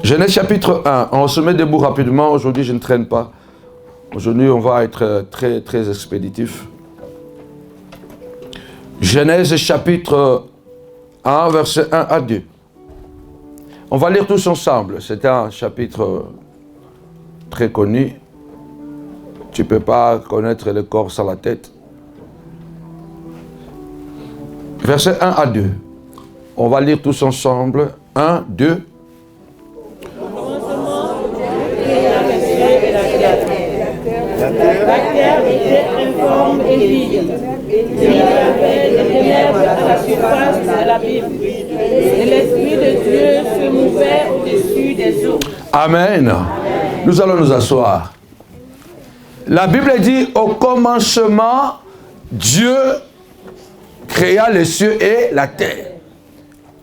Genèse chapitre 1. On se met debout rapidement. Aujourd'hui, je ne traîne pas. Aujourd'hui, on va être très, très expéditif. Genèse chapitre 1, versets 1 à 2. On va lire tous ensemble. C'est un chapitre très connu. Tu ne peux pas connaître le corps sans la tête. Versets 1 à 2. On va lire tous ensemble. 1, 2. La terre était informe et vide. Il y avait des ténèbres à la surface de l'abîme. Et l'Esprit de Dieu se mouvait au-dessus des eaux. Amen. Nous allons nous asseoir. La Bible dit, au commencement, Dieu créa les cieux et la terre.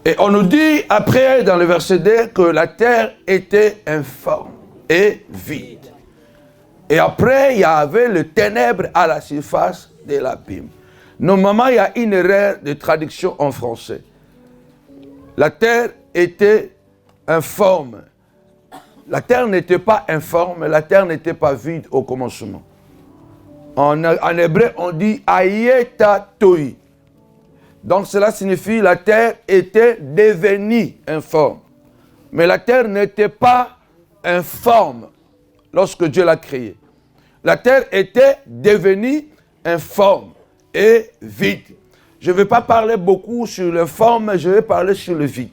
Et on nous dit après, dans le verset 2, que la terre était informe et vide. Et après, il y avait le ténèbre à la surface de l'abîme. Normalement, il y a une erreur de traduction en français. La terre était informe. La terre n'était pas informe, la terre n'était pas vide au commencement. En hébreu, on dit Ayeta Toi. Donc cela signifie la terre était devenue informe. Mais la terre n'était pas informe lorsque Dieu l'a créée. La terre était devenue informe et vide. Je ne vais pas parler beaucoup sur l'informe, mais je vais parler sur le vide.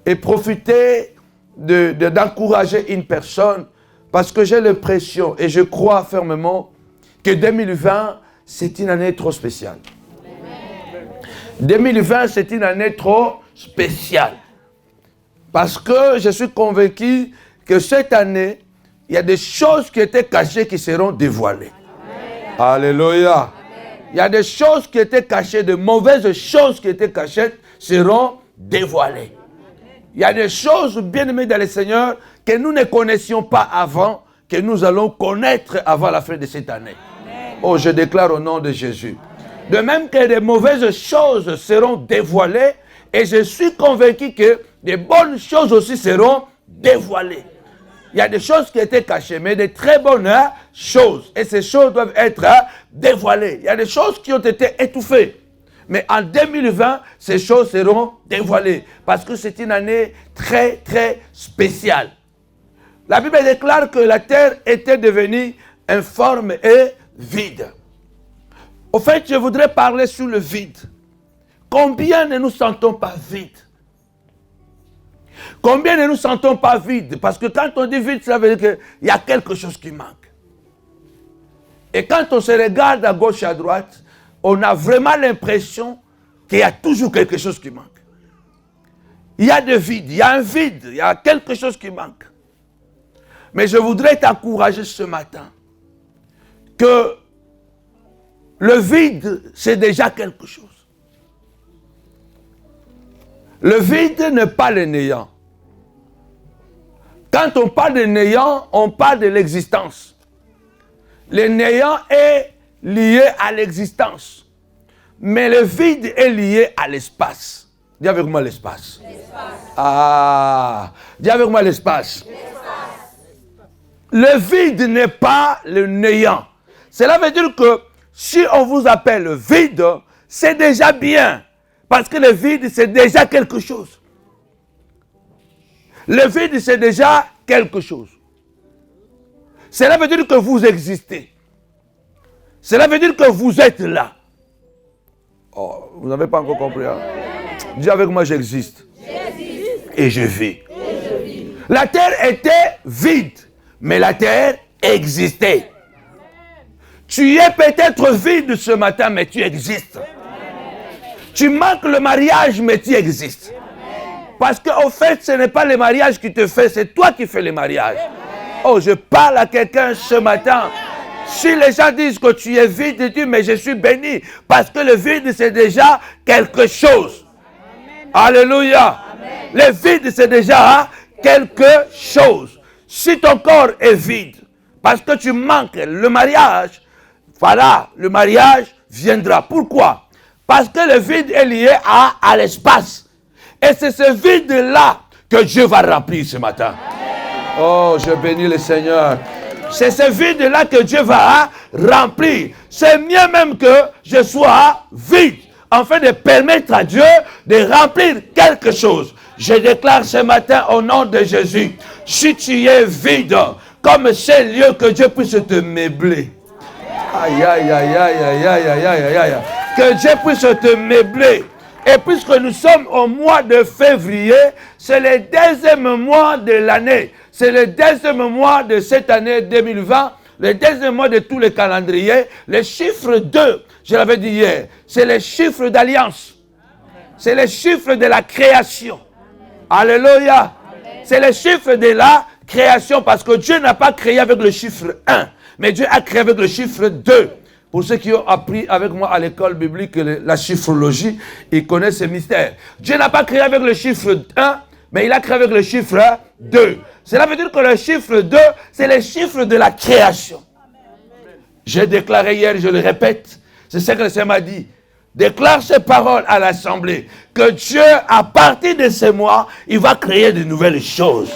Et profiter d'encourager une personne, parce que j'ai l'impression, et je crois fermement, que 2020, c'est une année trop spéciale. 2020, c'est une année trop spéciale. Parce que je suis convaincu que cette année, il y a des choses qui étaient cachées qui seront dévoilées. Amen. Alléluia. Amen. Il y a des choses qui étaient cachées, de mauvaises choses qui étaient cachées seront dévoilées. Il y a des choses, bien aimées dans le Seigneur, que nous ne connaissions pas avant, que nous allons connaître avant la fin de cette année. Amen. Oh, je déclare au nom de Jésus. De même que des mauvaises choses seront dévoilées, et je suis convaincu que des bonnes choses aussi seront dévoilées. Il y a des choses qui étaient cachées, mais des très bonnes choses. Et ces choses doivent être dévoilées. Il y a des choses qui ont été étouffées. Mais en 2020, ces choses seront dévoilées. Parce que c'est une année très, très spéciale. La Bible déclare que la terre était devenue informe et vide. Au fait, je voudrais parler sur le vide. Combien ne nous sentons pas vides? Combien ne nous sentons pas vides? Parce que quand on dit vide, ça veut dire qu'il y a quelque chose qui manque. Et quand on se regarde à gauche et à droite, on a vraiment l'impression qu'il y a toujours quelque chose qui manque. Il y a de vide, il y a un vide, il y a quelque chose qui manque. Mais je voudrais t'encourager ce matin que le vide, c'est déjà quelque chose. Le vide n'est pas le néant. Quand on parle de néant, on parle de l'existence. Le néant est lié à l'existence. Mais le vide est lié à l'espace. Dis avec moi l'espace. Ah, dis avec moi l'espace. Le vide n'est pas le néant. Cela veut dire que si on vous appelle vide, c'est déjà bien. Parce que le vide, c'est déjà quelque chose. Le vide, c'est déjà quelque chose. Cela veut dire que vous existez. Cela veut dire que vous êtes là. Oh, vous n'avez pas encore compris. Hein? Dis avec moi, j'existe. Et je vis. La terre était vide, mais la terre existait. Tu es peut-être vide ce matin, mais tu existes. Tu manques le mariage, mais tu existes. Parce qu'au fait, ce n'est pas le mariage qui te fait, c'est toi qui fais le mariage. Oh, je parle à quelqu'un ce matin. Si les gens disent que tu es vide, dis, mais je suis béni. Parce que le vide, c'est déjà quelque chose. Alléluia. Le vide, c'est déjà quelque chose. Si ton corps est vide, parce que tu manques le mariage, voilà, le mariage viendra. Pourquoi? Parce que le vide est lié à l'espace. Et c'est ce vide-là que Dieu va remplir ce matin. Oh, je bénis le Seigneur. C'est ce vide-là que Dieu va remplir. C'est mieux même que je sois vide, afin de permettre à Dieu de remplir quelque chose. Je déclare ce matin au nom de Jésus, si tu es vide, comme c'est lieu, que Dieu puisse te meubler. Aïe, aïe, aïe, aïe, aïe, aïe, aïe, aïe, aïe. Que Dieu puisse te meubler. Et puisque nous sommes au mois de février, c'est le deuxième mois de l'année. C'est le deuxième mois de cette année 2020, le deuxième mois de tous les calendriers. Le chiffre 2, je l'avais dit hier, c'est le chiffre d'alliance. C'est le chiffre de la création. Alléluia. C'est le chiffre de la création parce que Dieu n'a pas créé avec le chiffre 1, mais Dieu a créé avec le chiffre 2. Pour ceux qui ont appris avec moi à l'école biblique la chiffrologie, ils connaissent ce mystère. Dieu n'a pas créé avec le chiffre 1, mais il a créé avec le chiffre 2. Cela veut dire que le chiffre 2, c'est le chiffre de la création. J'ai déclaré hier, je le répète, c'est ce que le Seigneur m'a dit. Déclare ces paroles à l'assemblée, que Dieu, à partir de ce mois, il va créer de nouvelles choses.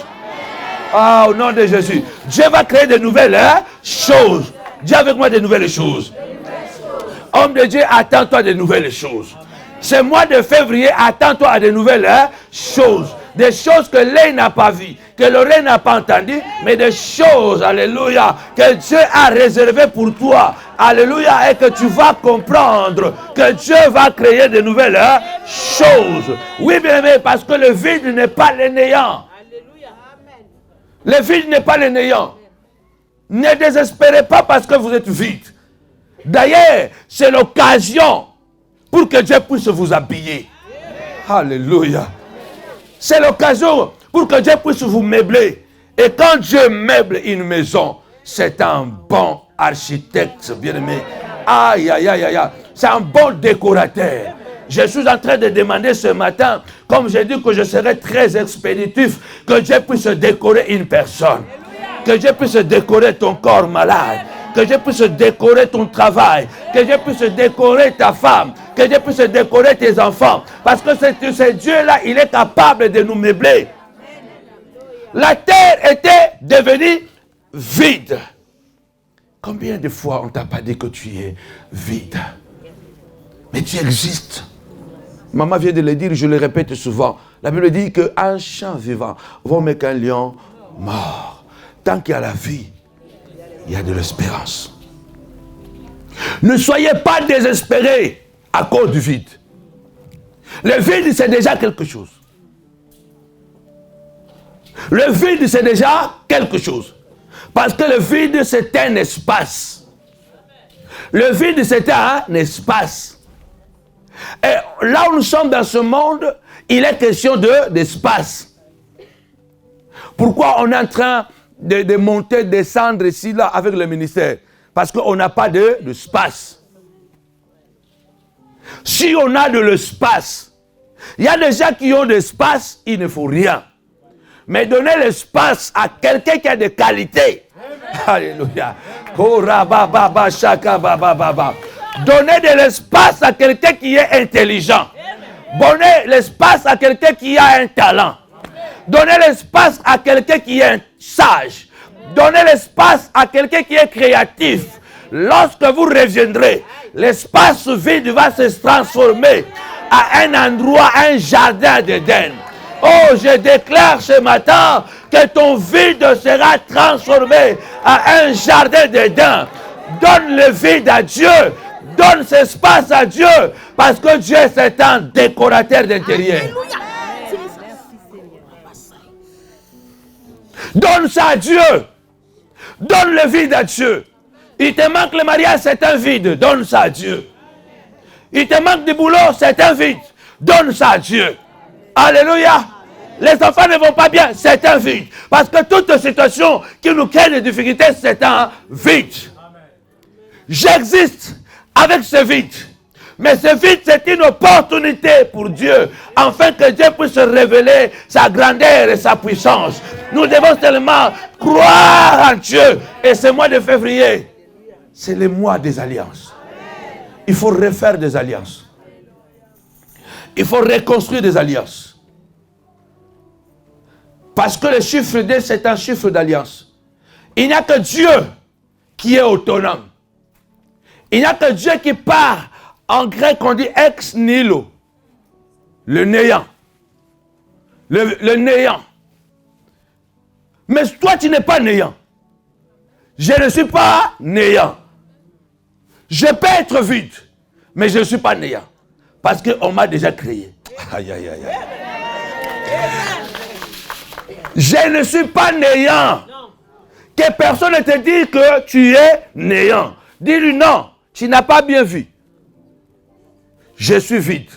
Ah, au nom de Jésus. Dieu va créer de nouvelles choses. Dis avec moi de nouvelles choses. Homme de Dieu, attends-toi de nouvelles choses. Ce mois de février, attends-toi à de nouvelles choses. Des choses que l'œil n'a pas vues, que l'oreille n'a pas entendues, mais des choses, alléluia, que Dieu a réservées pour toi. Alléluia, et que tu vas comprendre que Dieu va créer de nouvelles choses. Oui, bien aimé, parce que le vide n'est pas le néant. Le vide n'est pas le néant. Ne désespérez pas parce que vous êtes vide. D'ailleurs, c'est l'occasion pour que Dieu puisse vous habiller. Alléluia. C'est l'occasion pour que Dieu puisse vous meubler. Et quand Dieu meuble une maison, c'est un bon architecte, bien-aimé. Aïe, aïe, aïe, aïe. C'est un bon décorateur. Je suis en train de demander ce matin, comme j'ai dit que je serai très expéditif, que Dieu puisse décorer une personne. Que Dieu puisse décorer ton corps malade. Que Dieu puisse décorer ton travail. Que Dieu puisse décorer ta femme. Que Dieu puisse décorer tes enfants. Parce que ce Dieu-là, il est capable de nous meubler. La terre était devenue vide. Combien de fois on t'a pas dit que tu es vide? Mais tu existes. Maman vient de le dire, je le répète souvent. La Bible dit qu'un chien vivant vaut mieux qu'un lion mort. Tant qu'il y a la vie, il y a de l'espérance. Ne soyez pas désespérés à cause du vide. Le vide, c'est déjà quelque chose. Le vide, c'est déjà quelque chose. Parce que le vide, c'est un espace. Le vide, c'est un espace. Et là où nous sommes dans ce monde, il est question d'espace. Pourquoi on est en train de monter, descendre ici, là, avec le ministère? Parce qu'on n'a pas d'espace. Si on a de l'espace, il y a des gens qui ont de l'espace, il ne faut rien. Mais donner l'espace à quelqu'un qui a des qualités. Alléluia. Donner de l'espace à quelqu'un qui est intelligent. Donner l'espace à quelqu'un qui a un talent. Donner l'espace à quelqu'un qui est sage. Donner l'espace à quelqu'un qui est créatif. Lorsque vous reviendrez, l'espace vide va se transformer à un endroit, un jardin d'Éden. Oh, je déclare ce matin que ton vide sera transformé à un jardin d'Éden. Donne le vide à Dieu. Donne cet espace à Dieu. Parce que Dieu, c'est un décorateur d'intérieur. Donne ça à Dieu. Donne le vide à Dieu. Il te manque le mariage, c'est un vide. Donne ça à Dieu. Il te manque du boulot, c'est un vide. Donne ça à Dieu. Alléluia. Les enfants ne vont pas bien, c'est un vide. Parce que toute situation qui nous crée des difficultés, c'est un vide. J'existe avec ce vide. Mais ce vide, c'est une opportunité pour Dieu, afin que Dieu puisse révéler sa grandeur et sa puissance. Nous devons seulement croire en Dieu. Et ce mois de février, c'est le mois des alliances. Il faut refaire des alliances. Il faut reconstruire des alliances. Parce que le chiffre 2, c'est un chiffre d'alliance. Il n'y a que Dieu qui est autonome. Il n'y a que Dieu qui part. En grec, on dit ex nihilo. Le néant. Le néant. Mais toi, tu n'es pas néant. Je ne suis pas néant. Je peux être vide, mais je ne suis pas néant. Parce qu'on m'a déjà créé. Aïe, aïe, aïe, aïe. Je ne suis pas néant. Que personne ne te dise que tu es néant. Dis-lui non, tu n'as pas bien vu. Je suis vide.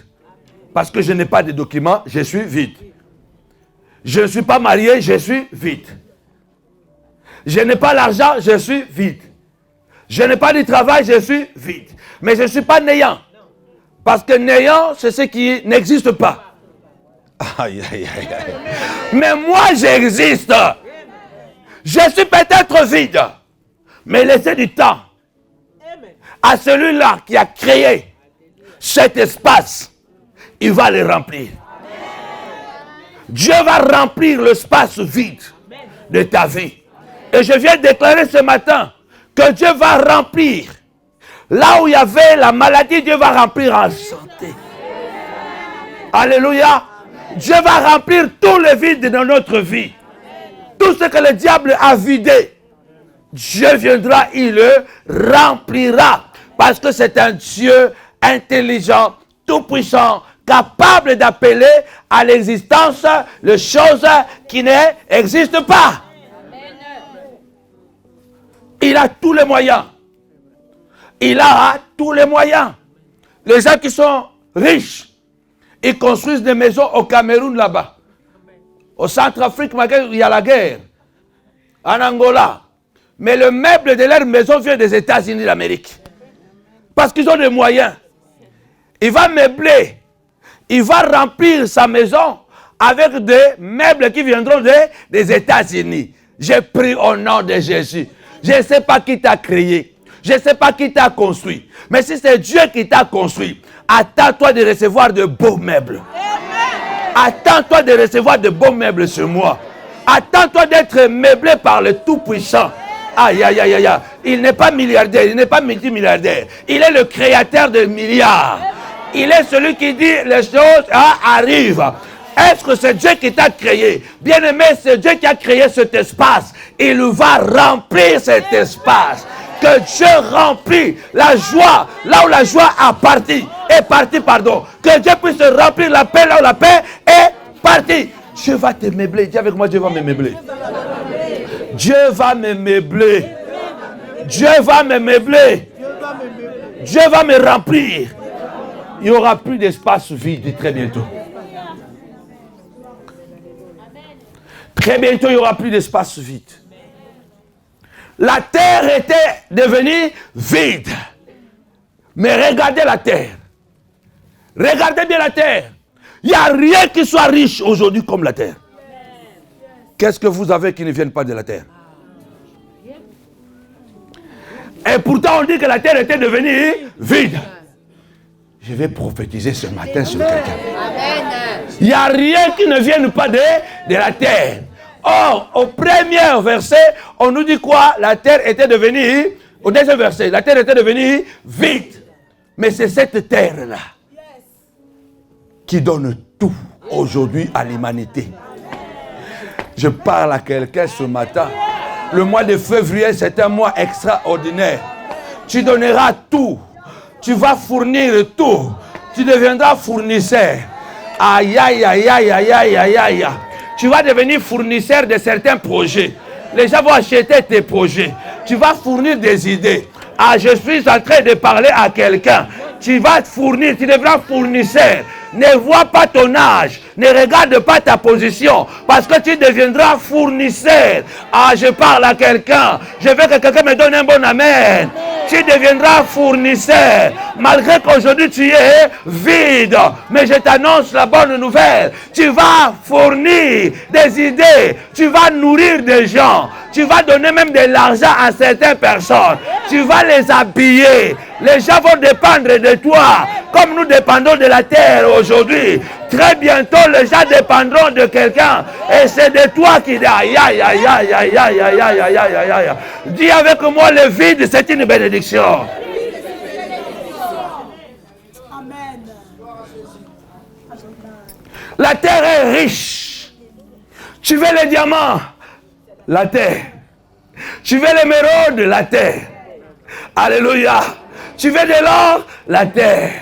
Parce que je n'ai pas de documents, je suis vide. Je ne suis pas marié, je suis vide. Je n'ai pas l'argent, je suis vide. Je n'ai pas de travail, je suis vide. Mais je ne suis pas néant. Parce que néant, c'est ce qui n'existe pas. Aïe, aïe, aïe, aïe. Mais moi, j'existe. Je suis peut-être vide. Mais laissez du temps à celui-là qui a créé cet espace. Il va le remplir. Dieu va remplir l'espace vide de ta vie. Et je viens déclarer ce matin que Dieu va remplir. Là où il y avait la maladie, Dieu va remplir en santé. Alléluia. Dieu va remplir tout le vide de notre vie. Tout ce que le diable a vidé, Dieu viendra, il le remplira. Parce que c'est un Dieu intelligent, tout-puissant, capable d'appeler à l'existence les choses qui n'existent pas. Il a tous les moyens. Il a tous les moyens. Les gens qui sont riches, ils construisent des maisons au Cameroun là-bas. Au Centrafrique, il y a la guerre. En Angola. Mais le meuble de leur maison vient des États-Unis d'Amérique. Parce qu'ils ont des moyens. Il va meubler. Il va remplir sa maison avec des meubles qui viendront des États-Unis. J'ai pris au nom de Jésus. Je ne sais pas qui t'a créé. Je ne sais pas qui t'a construit. Mais si c'est Dieu qui t'a construit, attends-toi de recevoir de beaux meubles. Attends-toi de recevoir de beaux meubles sur moi. Attends-toi d'être meublé par le Tout-Puissant. Aïe, aïe, aïe, aïe. Il n'est pas milliardaire, il n'est pas multimilliardaire. Il est le créateur de milliards. Il est celui qui dit les choses arrivent. Est-ce que c'est Dieu qui t'a créé? Bien-aimé, c'est Dieu qui a créé cet espace. Il va remplir cet espace. Que Dieu remplit la joie, là où la joie est partie, pardon. Que Dieu puisse remplir la paix, là où la paix est partie. Dieu va te meubler. Dis avec moi, Dieu va me meubler. Dieu va me meubler. Dieu va me meubler. Dieu va me remplir. Il n'y aura plus d'espace vide très bientôt. Très bientôt, il n'y aura plus d'espace vide. La terre était devenue vide. Mais regardez la terre. Regardez bien la terre. Il n'y a rien qui soit riche aujourd'hui comme la terre. Qu'est-ce que vous avez qui ne viennent pas de la terre? Et pourtant, on dit que la terre était devenue vide. Je vais prophétiser ce matin sur quelqu'un. Il n'y a rien qui ne vienne pas de la terre. Or, au premier verset, on nous dit quoi? La terre était devenue, au deuxième verset, la terre était devenue vide. Mais c'est cette terre-là qui donne tout aujourd'hui à l'humanité. Je parle à quelqu'un ce matin. Le mois de février, c'est un mois extraordinaire. Tu donneras tout. Tu vas fournir tout. Tu deviendras fournisseur. Aïe, aïe, aïe, aïe, aïe, aïe, aïe, aïe. Tu vas devenir fournisseur de certains projets. Les gens vont acheter tes projets. Tu vas fournir des idées. Ah, je suis en train de parler à quelqu'un. Tu vas fournir, tu deviendras fournisseur. Ne vois pas ton âge. Ne regarde pas ta position. Parce que tu deviendras fournisseur. Ah, je parle à quelqu'un. Je veux que quelqu'un me donne un bon amen. Tu deviendras fournisseur. Malgré qu'aujourd'hui tu es vide. Mais je t'annonce la bonne nouvelle. Tu vas fournir des idées. Tu vas nourrir des gens. Tu vas donner même de l'argent à certaines personnes. Tu vas les habiller. Les gens vont dépendre de toi. Comme nous dépendons de la terre aujourd'hui, très bientôt les gens dépendront de quelqu'un. Et c'est de toi qui dit aïe, aïe, aïe, aïe, aïe, aïe, aïe, aïe, aïe, aïe, aïe, aïe. Dis avec moi, le vide, c'est une bénédiction. La terre est riche. Tu veux les diamants? La terre. Tu veux l'émeraude? La terre. Alléluia. Tu veux de l'or? La terre.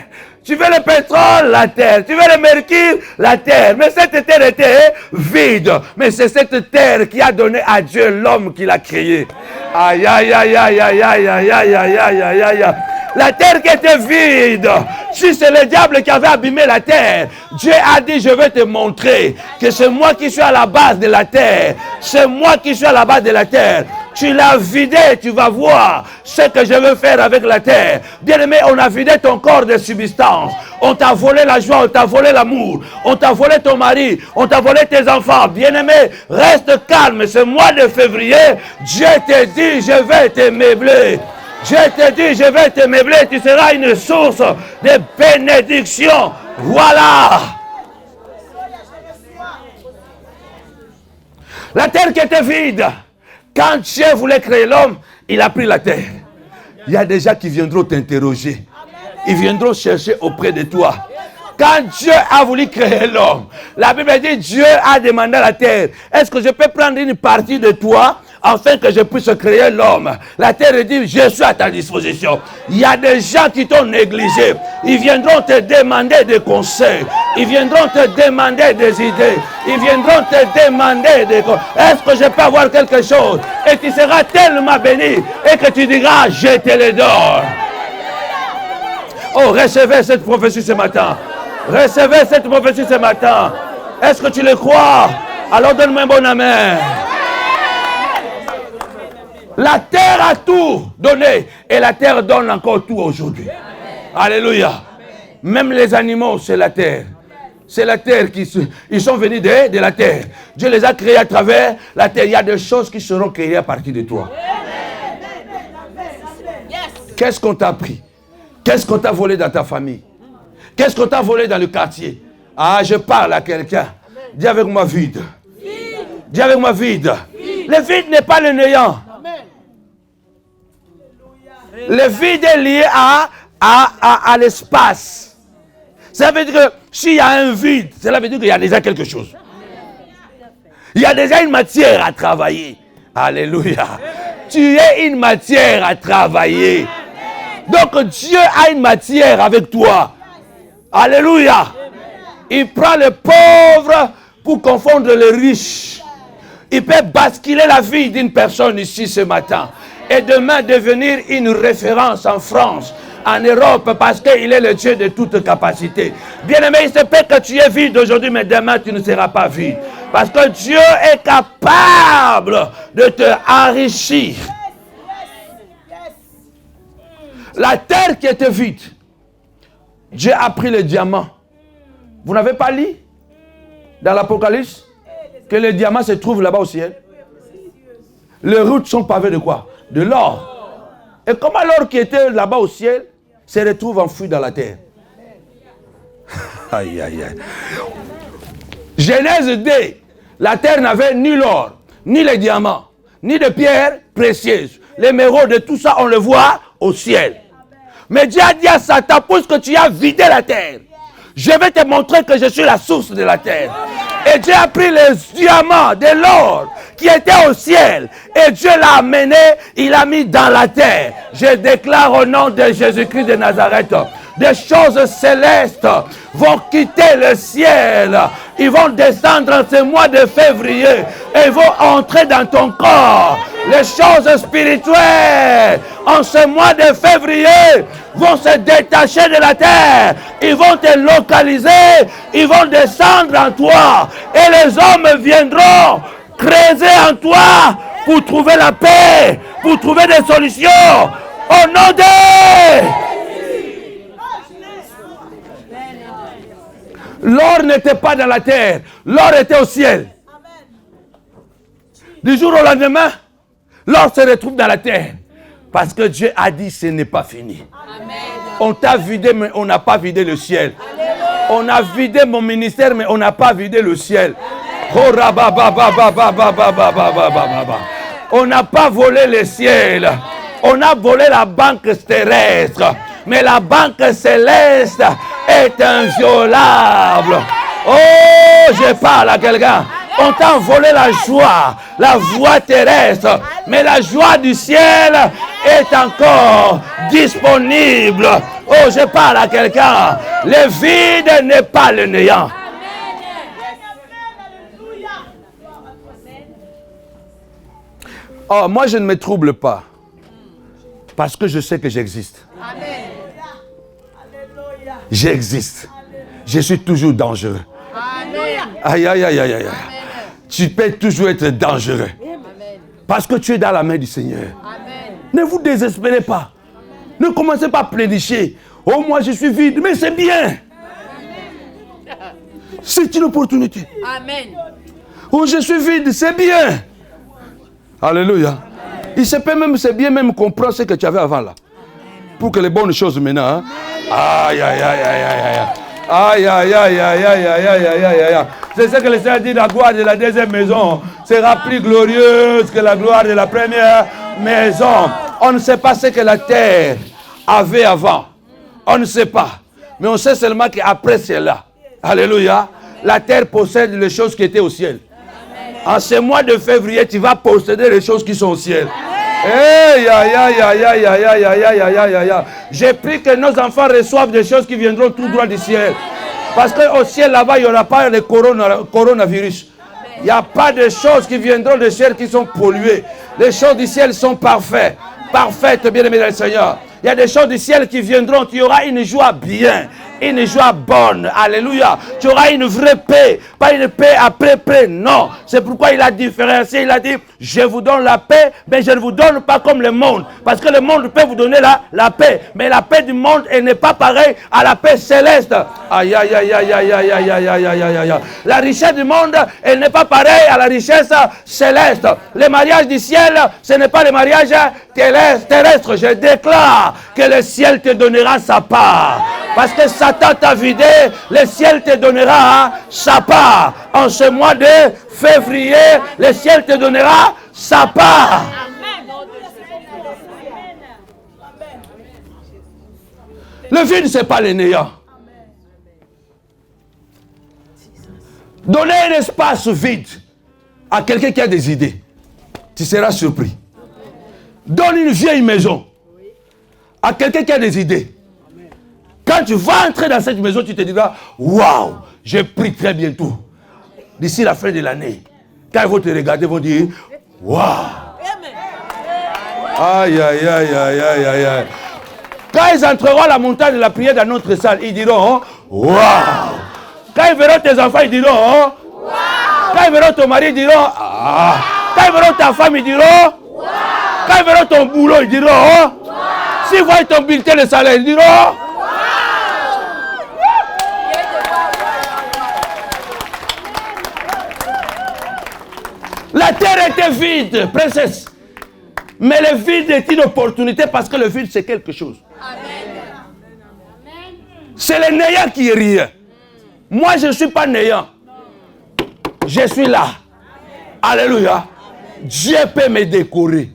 Tu veux le pétrole? La terre. Tu veux le mercure? La terre. Mais cette terre était vide. Mais c'est cette terre qui a donné à Dieu l'homme qu'il a créé. Aïe, aïe, aïe, aïe, aïe, aïe, aïe, aïe, aïe, aïe, aïe, aïe. La terre qui était vide. Si c'est le diable qui avait abîmé la terre, Dieu a dit, je vais te montrer que c'est moi qui suis à la base de la terre. C'est moi qui suis à la base de la terre. Tu l'as vidé, tu vas voir ce que je veux faire avec la terre. Bien-aimé, on a vidé ton corps de substance. On t'a volé la joie, on t'a volé l'amour. On t'a volé ton mari, on t'a volé tes enfants. Bien-aimé, reste calme. Ce mois de février, Dieu te dit, je vais te meubler. Je te dis, je vais te meubler, tu seras une source de bénédiction. Voilà. La terre qui était vide. Quand Dieu voulait créer l'homme, il a pris la terre. Il y a des gens qui viendront t'interroger. Ils viendront chercher auprès de toi. Quand Dieu a voulu créer l'homme, la Bible dit, Dieu a demandé à la terre, est-ce que je peux prendre une partie de toi afin que je puisse créer l'homme? La terre dit, je suis à ta disposition. Il y a des gens qui t'ont négligé. Ils viendront te demander des conseils. Ils viendront te demander des idées. Ils viendront te demander des conseils. Est-ce que je peux avoir quelque chose? Et tu seras tellement béni et que tu diras, je te le donne. Oh, recevez cette prophétie ce matin. Recevez cette prophétie ce matin. Est-ce que tu le crois? Alors donne-moi un bon amen. La terre a tout donné et la terre donne encore tout aujourd'hui. Alléluia. Même les animaux, c'est la terre. C'est la terre ils sont venus de la terre. Dieu les a créés à travers la terre. Il y a des choses qui seront créées à partir de toi. Qu'est-ce qu'on t'a pris? Qu'est-ce qu'on t'a volé dans ta famille? Qu'est-ce qu'on t'a volé dans le quartier? Ah, je parle à quelqu'un. Dis avec moi vide. Dis avec moi vide. Le vide n'est pas le néant. Le vide est lié à l'espace. Ça veut dire que s'il y a un vide, cela veut dire qu'il y a déjà quelque chose. Il y a déjà une matière à travailler. Alléluia. Tu es une matière à travailler. Donc Dieu a une matière avec toi. Alléluia. Il prend le pauvre pour confondre le riche. Il peut basculer la vie d'une personne ici ce matin. Et demain devenir une référence en France, en Europe, parce qu'il est le Dieu de toute capacité. Bien-aimé, il se peut que tu es vide aujourd'hui, mais demain tu ne seras pas vide. Parce que Dieu est capable de te enrichir. La terre qui était vide, Dieu a pris les diamants. Vous n'avez pas lu dans l'Apocalypse que les diamants se trouvent là-bas au ciel? Les routes sont pavées de quoi? De l'or. Et comment l'or qui était là-bas au ciel se retrouve enfoui dans la terre? Aïe, aïe, aïe. Genèse 2, la terre n'avait ni l'or, ni les diamants, ni de pierres précieuses. L'émeraude, tout ça, on le voit au ciel. Mais Dieu a dit à Satan, puisque tu as vidé la terre, je vais te montrer que je suis la source de la terre. Et Dieu a pris les diamants de l'or qui était au ciel. Et Dieu l'a amené, il l'a mis dans la terre. Je déclare au nom de Jésus-Christ de Nazareth, des choses célestes vont quitter le ciel. Ils vont descendre en ce mois de février et ils vont entrer dans ton corps. Les choses spirituelles en ce mois de février vont se détacher de la terre. Ils vont te localiser. Ils vont descendre en toi. Et les hommes viendront creuser en toi pour trouver la paix, pour trouver des solutions. Au nom de... L'or n'était pas dans la terre. L'or était au ciel. Du jour au lendemain, l'or se retrouve dans la terre. Parce que Dieu a dit, ce n'est pas fini. Amen. On t'a vidé, mais on n'a pas vidé le ciel. On a vidé mon ministère, mais on n'a pas vidé le ciel. On n'a pas volé le ciel. On a volé la banque terrestre. Mais la banque céleste est inviolable. Oh, je parle à quelqu'un. On t'a volé la joie terrestre. Mais la joie du ciel est encore disponible. Oh, je parle à quelqu'un. Le vide n'est pas le néant. Oh, moi je ne me trouble pas. Parce que je sais que j'existe. J'existe. Je suis toujours dangereux. Aïe, aïe, aïe, aïe, aïe. Tu peux toujours être dangereux. Parce que tu es dans la main du Seigneur. Ne vous désespérez pas. Ne commencez pas à plénicher. Oh, moi je suis vide. Mais c'est bien. C'est une opportunité. Oh, je suis vide. C'est bien. Alléluia. Il se peut même, c'est bien même comprendre ce que tu avais avant là. Pour que les bonnes choses maintenant. Hein? Aïe, aïe, aïe, aïe, aïe, aïe. Aïe, aïe, aïe, aïe, aïe, aïe, aïe, aïe, aïe, aïe. C'est ce que le Seigneur dit, la gloire de la deuxième maison sera plus glorieuse que la gloire de la première maison. On ne sait pas ce que la terre avait avant. On ne sait pas. Mais on sait seulement qu'après cela, alléluia, la terre possède les choses qui étaient au ciel. En ce mois de février, tu vas posséder les choses qui sont au ciel. Hey, aïe, aïe, aïe, aïe, aïe, aïe, aïe, aïe, aïe, aïe, aïe. J'ai pris que nos enfants reçoivent des choses qui viendront tout droit du ciel. Parce qu'au ciel, là-bas, il n'y aura pas le coronavirus. Il n'y a pas de choses qui viendront du ciel qui sont polluées. Les choses du ciel sont parfaites. Parfaites, bien-aimés dans le Seigneur. Il y a des choses du ciel qui viendront. Tu auras une joie bien. Une joie bonne. Alléluia. Tu auras une vraie paix. Pas une paix après paix. Non. C'est pourquoi il a différencié. Il a dit, je vous donne la paix, mais je ne vous donne pas comme le monde. Parce que le monde peut vous donner la paix. Mais la paix du monde, elle n'est pas pareille à la paix céleste. Aïe, aïe, aïe, aïe, aïe, aïe, aïe, aïe, aïe, aïe, aïe. La richesse du monde, elle n'est pas pareille à la richesse céleste. Le mariage du ciel, ce n'est pas le mariage terrestre. Je déclare que le ciel te donnera sa part. Parce que Satan t'a vidé, le ciel te donnera sa part. En ce mois de février, le ciel te donnera sa part. Le vide, ce n'est pas le néant. Donnez un espace vide à quelqu'un qui a des idées. Tu seras surpris. Donne une vieille maison à quelqu'un qui a des idées. Quand tu vas entrer dans cette maison, tu te diras, waouh, j'ai pris très bientôt. D'ici la fin de l'année, quand ils vont te regarder, ils vont dire, waouh. Aïe, aïe, aïe, aïe, aïe, aïe, aïe. Quand ils entreront à la montagne de la prière dans notre salle, ils diront, waouh. Quand ils verront tes enfants, ils diront, waouh. Quand ils verront ton mari, ils diront, ah. Quand ils verront ta femme, ils diront, waouh. Quand ils verront ton boulot, ils diront, waouh. S'ils voient ton bulletin de salaire, ils diront, waouh. La terre était vide, princesse. Mais le vide est une opportunité parce que le vide, c'est quelque chose. Amen. C'est le néant qui est rien. Moi, je ne suis pas néant. Je suis là. Amen. Alléluia. Dieu peut me décorer.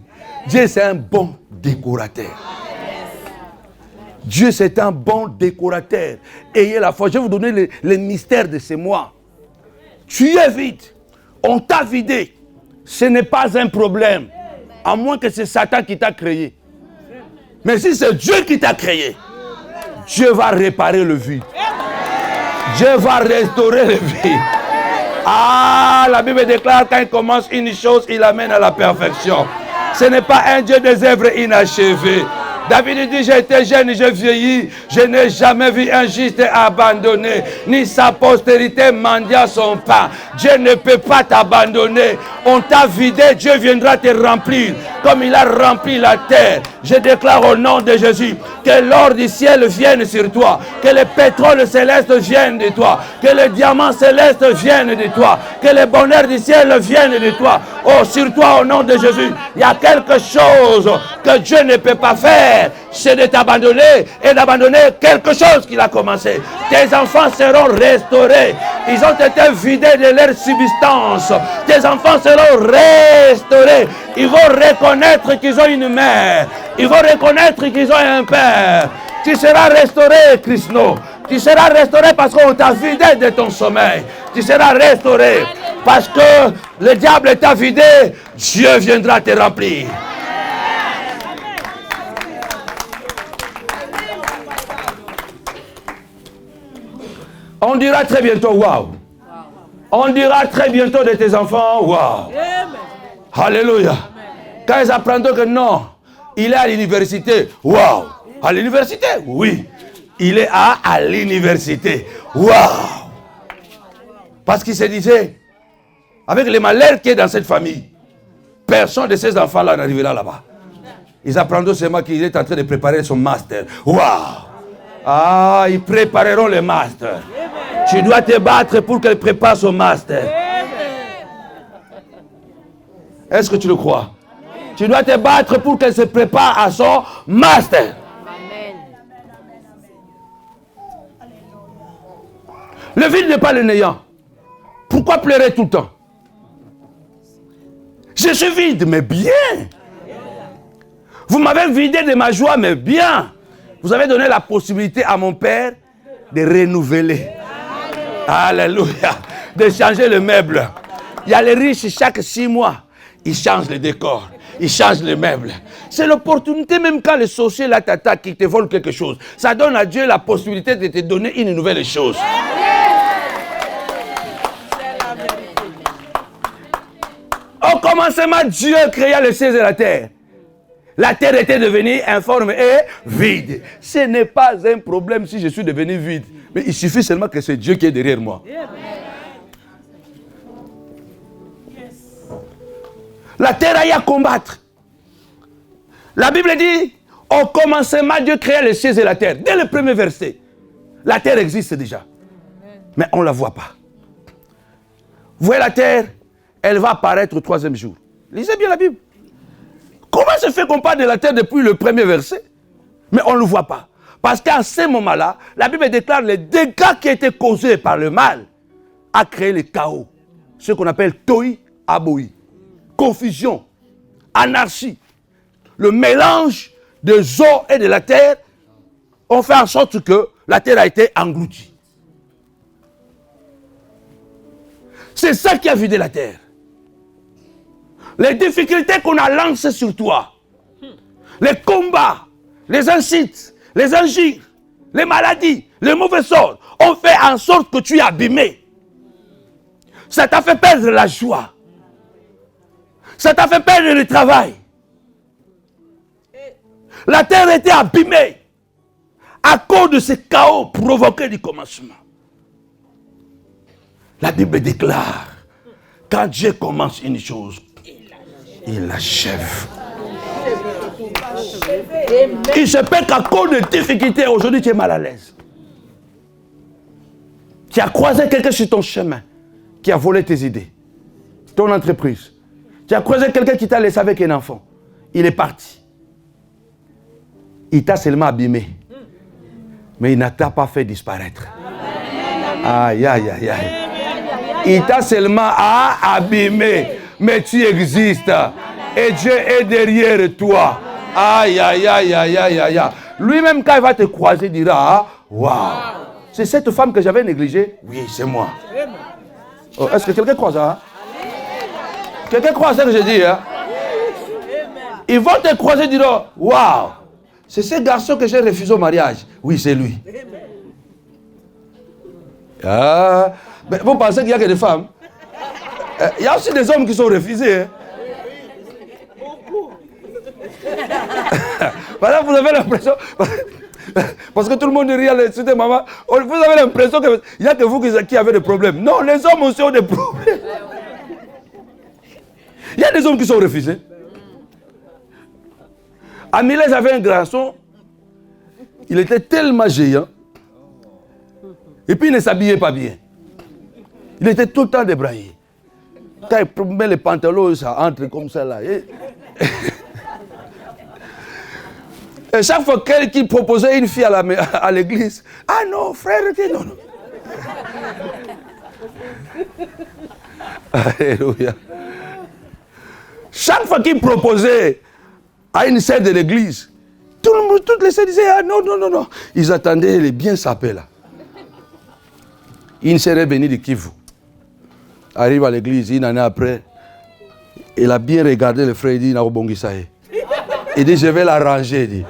Dieu, c'est un bon décorateur. Amen. Dieu, c'est un bon décorateur. Ayez la foi. Je vais vous donner le mystère de ce mois. Tu es vide. On t'a vidé. Ce n'est pas un problème. À moins que c'est Satan qui t'a créé. Mais si c'est Dieu qui t'a créé, Dieu va réparer le vide. Dieu va restaurer le vide. Ah, la Bible déclare quand il commence une chose, il l'amène à la perfection. Ce n'est pas un Dieu des œuvres inachevées. David dit, j'ai été jeune, j'ai vieilli, je n'ai jamais vu un juste abandonné, ni sa postérité mendiant son pain. Dieu ne peut pas t'abandonner. On t'a vidé, Dieu viendra te remplir. comme il a rempli la terre. Je déclare au nom de Jésus que l'or du ciel vienne sur toi, que le pétrole céleste vienne de toi, que le diamant céleste vienne de toi, que le bonheur du ciel vienne de toi. Oh, sur toi au nom de Jésus, il y a quelque chose que Dieu ne peut pas faire, c'est de t'abandonner et d'abandonner quelque chose qu'il a commencé. Tes enfants seront restaurés. Ils ont été vidés de leur subsistance. Tes enfants seront restaurés. Ils vont reconnaître qu'ils ont une mère. Ils vont reconnaître qu'ils ont un père. Tu seras restauré, Chrisno. Tu seras restauré parce qu'on t'a vidé de ton sommeil. Tu seras restauré parce que le diable t'a vidé. Dieu viendra te remplir. On dira très bientôt waouh. On dira très bientôt de tes enfants waouh. Alléluia. Quand ils apprendront que non, il est à l'université, waouh. À l'université, oui. Il est à l'université, waouh. Parce qu'il se disait, avec les malheurs qui est dans cette famille, personne de ces enfants-là n'arrivera là-bas. Ils apprendront seulement qu'il est en train de préparer son master. Waouh. Ah, ils prépareront le master. Tu dois te battre pour qu'elle prépare son master. Est-ce que tu le crois? Tu dois te battre pour qu'elle se prépare à son master. Le vide n'est pas le néant. Pourquoi pleurer tout le temps? Je suis vide, mais bien. Vous m'avez vidé de ma joie, mais bien. Vous avez donné la possibilité à mon père de renouveler. Alléluia. De changer le meuble. Il y a les riches, chaque 6 mois, ils changent le décor. Ils changent les meubles. C'est l'opportunité, même quand les sorciers là t'attaquent, qui te volent quelque chose. Ça donne à Dieu la possibilité de te donner une nouvelle chose. Au commencement, Dieu créa le ciel et la terre. La terre était devenue informe et vide. Ce n'est pas un problème si je suis devenu vide. Mais il suffit seulement que c'est Dieu qui est derrière moi. La terre a eu à combattre. La Bible dit, au commencement, Dieu créa les cieux et la terre. Dès le premier verset, la terre existe déjà. Mais on ne la voit pas. Vous voyez la terre, elle va apparaître au 3e jour. Lisez bien la Bible. Comment se fait qu'on parle de la terre depuis le premier verset, mais on ne le voit pas? Parce qu'à ce moment-là, la Bible déclare les dégâts qui étaient causés par le mal a créé le chaos. Ce qu'on appelle toi aboui. Confusion, anarchie. Le mélange des eaux et de la terre ont fait en sorte que la terre a été engloutie. C'est ça qui a vidé la terre. Les difficultés qu'on a lancées sur toi, les combats, les incites, les injures, les maladies, les mauvais sorts, ont fait en sorte que tu es abîmé. Ça t'a fait perdre la joie. Ça t'a fait perdre le travail. La terre était abîmée à cause de ce chaos provoqué du commencement. La Bible déclare, quand Dieu commence une chose, il l'achève. Il se peut qu'à cause de difficultés, aujourd'hui tu es mal à l'aise. Tu as croisé quelqu'un sur ton chemin qui a volé tes idées, ton entreprise. Tu as croisé quelqu'un qui t'a laissé avec un enfant. Il est parti. Il t'a seulement abîmé. Mais il ne t'a pas fait disparaître. Aïe, aïe, aïe, aïe. Il t'a seulement abîmé. Mais tu existes. Et Dieu est derrière toi. Aïe, aïe, aïe, aïe, aïe, aïe. Lui-même, quand il va te croiser, il dira, waouh, c'est cette femme que j'avais négligée? Oui, c'est moi. Oh, est-ce que quelqu'un croit ça? Quelqu'un croit ça que je dis? Hein? Ils vont te croiser et dire, waouh, c'est ce garçon que j'ai refusé au mariage. Oui, c'est lui. Ah, mais vous pensez qu'il n'y a que des femmes? Il y a aussi des hommes qui sont refusés. Hein? Voilà, vous avez l'impression, parce que tout le monde rit à l'insulte de maman, vous avez l'impression qu'il n'y a que vous qui avez des problèmes. Non, les hommes aussi ont des problèmes. Il y a des hommes qui sont refusés. À Milan, j'avais un garçon. Il était tellement géant. Et puis, il ne s'habillait pas bien. Il était tout le temps débraillé. Quand il met les pantalons, ça entre comme ça là. Et chaque fois qu'il proposait une fille à l'église, ah non, frère, non, non. Alléluia. Chaque fois qu'il proposait à une sœur de l'église, toutes les sœurs disaient, ah non, non, non, non. Ils attendaient les bien sapés là. Une sœur est venue de Kivu. Arrive à l'église, une année après, il a bien regardé le frère, il dit, il dit, je vais l'arranger, il dit.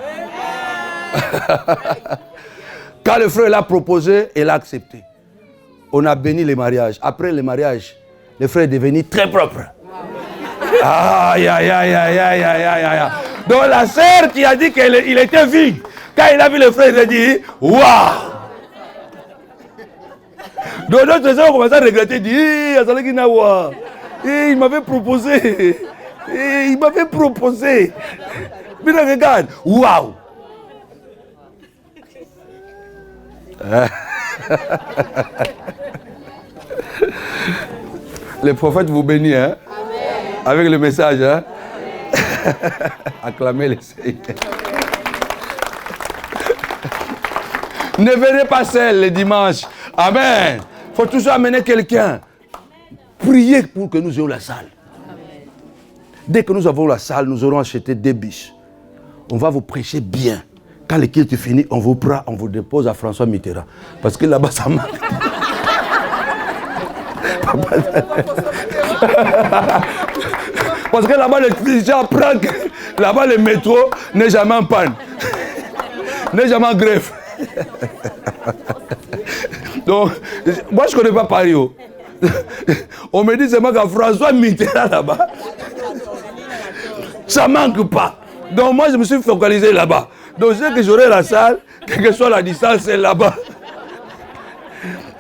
Quand le frère l'a proposé, il a accepté. On a béni les mariages. Après le mariage, le frère est devenu très propre. Aïe, aïe, aïe, aïe, aïe, aïe, aïe, aïe. Donc la sœur qui a dit qu'il était vide, quand il a vu le frère, il a dit, waouh! Donc notre sœur a commencé à regretter, il dit, il m'avait proposé. Il m'avait proposé. Mais regarde, waouh! Le prophète vous bénit, hein? Amen. Avec le message, hein? Acclamez le Seigneur. Ne venez pas seul le dimanche. Amen. Il faut toujours amener quelqu'un. Priez pour que nous ayons la salle. Amen. Dès que nous avons la salle, nous aurons acheté 2 bus. On va vous prêcher bien. Quand le culte est fini, on vous prend, on vous dépose à François Mitterrand. Parce que là-bas, ça marche. Parce que là-bas, les gens apprennent que là-bas, le métro n'est jamais en panne. N'est jamais en grève. Donc, moi, je ne connais pas Paris. On me dit seulement qu'à François Mitterrand, là-bas, ça ne manque pas. Donc, moi, je me suis focalisé là-bas. Donc, je sais que j'aurai la salle, quelle que soit la distance, c'est là-bas.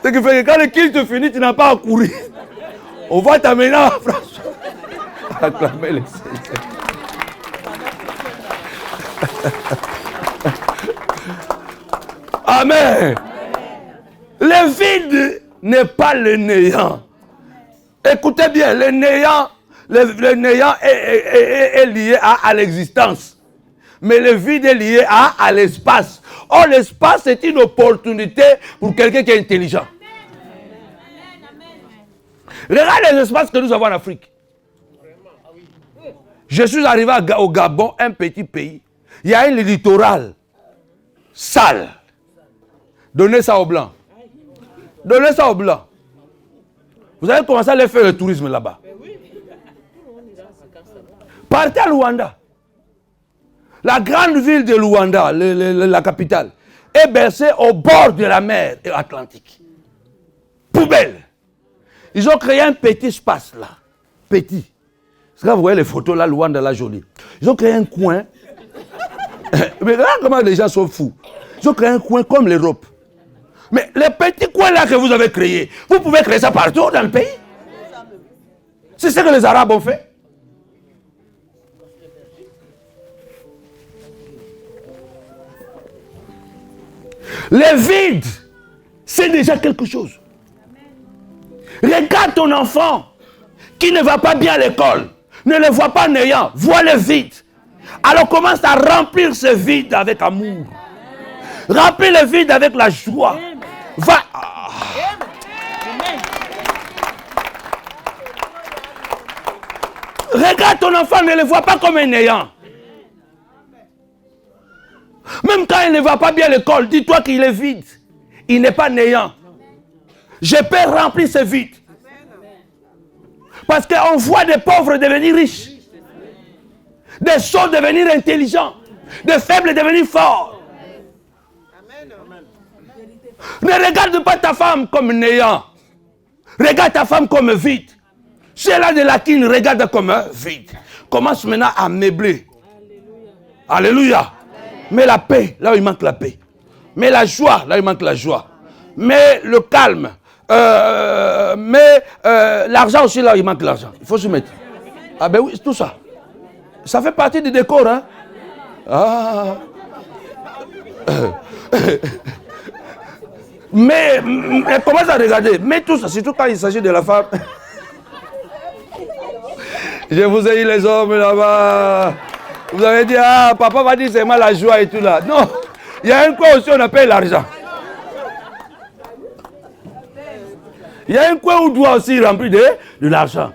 Ce qui fait que quand le culte finit, tu n'as pas à courir. On va t'amener à François. Acclamez le Seigneur. Amen. Le vide n'est pas le néant. Écoutez bien, le néant est lié à l'existence. Mais le vide est lié à l'espace. Or, l'espace est une opportunité pour quelqu'un qui est intelligent. Regarde les espaces que nous avons en Afrique. Je suis arrivé au Gabon, un petit pays. Il y a un littoral sale. Donnez ça aux Blancs. Donnez ça aux Blancs. Vous avez commencé à aller faire le tourisme là-bas. Partez à Luanda. La grande ville de Luanda, la capitale, est bercée au bord de la mer Atlantique. Poubelle. Ils ont créé un petit espace là. Petit. C'est quand vous voyez les photos là, Luanda, là, jolie. Ils ont créé un coin. Mais regarde comment les gens sont fous. Ils ont créé un coin comme l'Europe. Mais les petits coins là que vous avez créés, vous pouvez créer ça partout dans le pays. C'est ce que les Arabes ont fait. Le vide, c'est déjà quelque chose. Regarde ton enfant qui ne va pas bien à l'école, ne le voit pas néant, voit le vide. Alors commence à remplir ce vide avec amour. Remplis le vide avec la joie. Va. Regarde ton enfant, ne le voit pas comme un néant. Même quand il ne va pas bien à l'école, dis-toi qu'il est vide. Il n'est pas néant. Je peux remplir ce vide. Parce qu'on voit des pauvres devenir riches. Des sots devenir intelligents. Des faibles devenir forts. Ne regarde pas ta femme comme néant. Regarde ta femme comme vide. Si elle a de la quine, regarde comme vide. Commence maintenant à meubler. Alléluia. Mais la paix, là où il manque la paix. Mais la joie, là où il manque la joie. Mais le calme. Mais l'argent aussi, là où il manque l'argent. Il faut se mettre. Ah ben oui, tout ça. Ça fait partie du décor. Hein? Ah. Mais elle commence à regarder. Mais tout ça, surtout quand il s'agit de la femme. Je vous ai eu les hommes là-bas. Vous avez dit, ah, papa va dire c'est moi la joie et tout là. Non, il y a un coin aussi on appelle l'argent. Il y a un coin où doit aussi remplir de l'argent.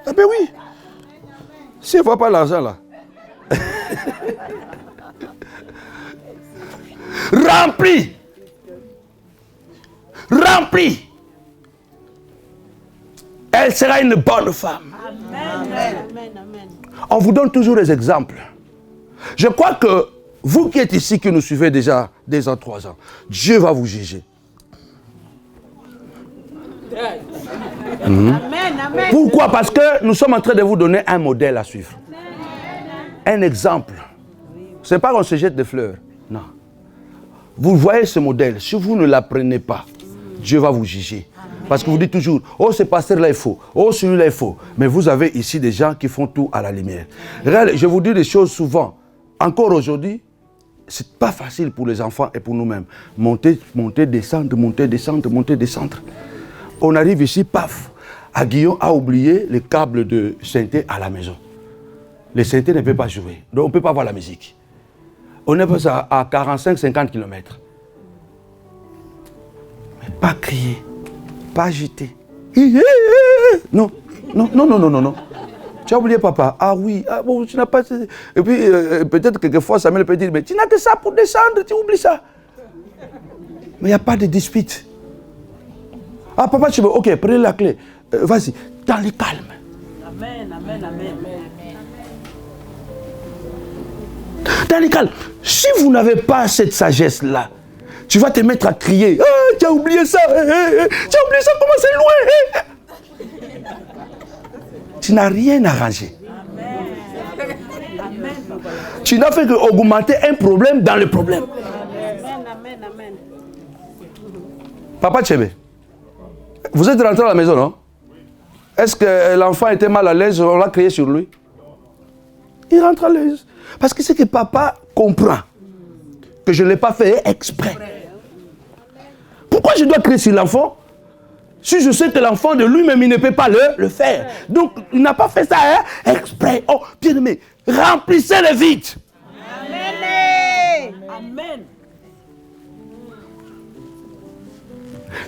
Ah ben oui. Si on ne voit pas l'argent là. Rempli. Rempli. Elle sera une bonne femme. Amen. On vous donne toujours des exemples. Je crois que vous qui êtes ici, qui nous suivez déjà 2 ans, 3 ans, Dieu va vous juger. Amen. Pourquoi? Parce que nous sommes en train de vous donner un modèle à suivre. Un exemple. Ce n'est pas qu'on se jette des fleurs. Non. Vous voyez ce modèle. Si vous ne l'apprenez pas, Dieu va vous juger. Parce que vous dites toujours, oh ce pasteur-là est faux, oh celui-là est faux. Mais vous avez ici des gens qui font tout à la lumière. Regardez, je vous dis des choses souvent. Encore aujourd'hui, ce n'est pas facile pour les enfants et pour nous-mêmes. Monter, descendre, monter, descendre, monter, descendre. On arrive ici, paf. Guillaume a oublié le câble de synthé à la maison. Le synthé ne peut pas jouer. Donc on ne peut pas voir la musique. On est à 45-50 km. Mais pas crier. Pas agiter. Non, non, non, non, non, non, non. Tu as oublié papa. Ah oui, ah bon, tu n'as pas... Et puis, peut-être quelquefois, Samuel peut dire, mais tu n'as que ça pour descendre, tu oublies ça. Mais il n'y a pas de dispute. Ah papa, tu veux... Ok, prenez la clé. Vas-y, dans le calme. Amen, amen, amen. Dans le calme. Si vous n'avez pas cette sagesse-là, tu vas te mettre à crier. Ah, tu as oublié ça. Tu as oublié ça, comment c'est loin. Tu n'as rien arrangé. Amen. Tu n'as fait qu'augmenter un problème dans le problème. Amen. Papa Tchébé, vous êtes rentré à la maison, non? Est-ce que l'enfant était mal à l'aise, on l'a crié sur lui? Il rentre à l'aise. Parce que c'est que papa comprend que je ne l'ai pas fait exprès. Pourquoi je dois crier sur l'enfant? Si je sais que l'enfant de lui-même, il ne peut pas le faire. Donc, il n'a pas fait ça exprès. Oh, bien aimé, remplissez le vide. Amen.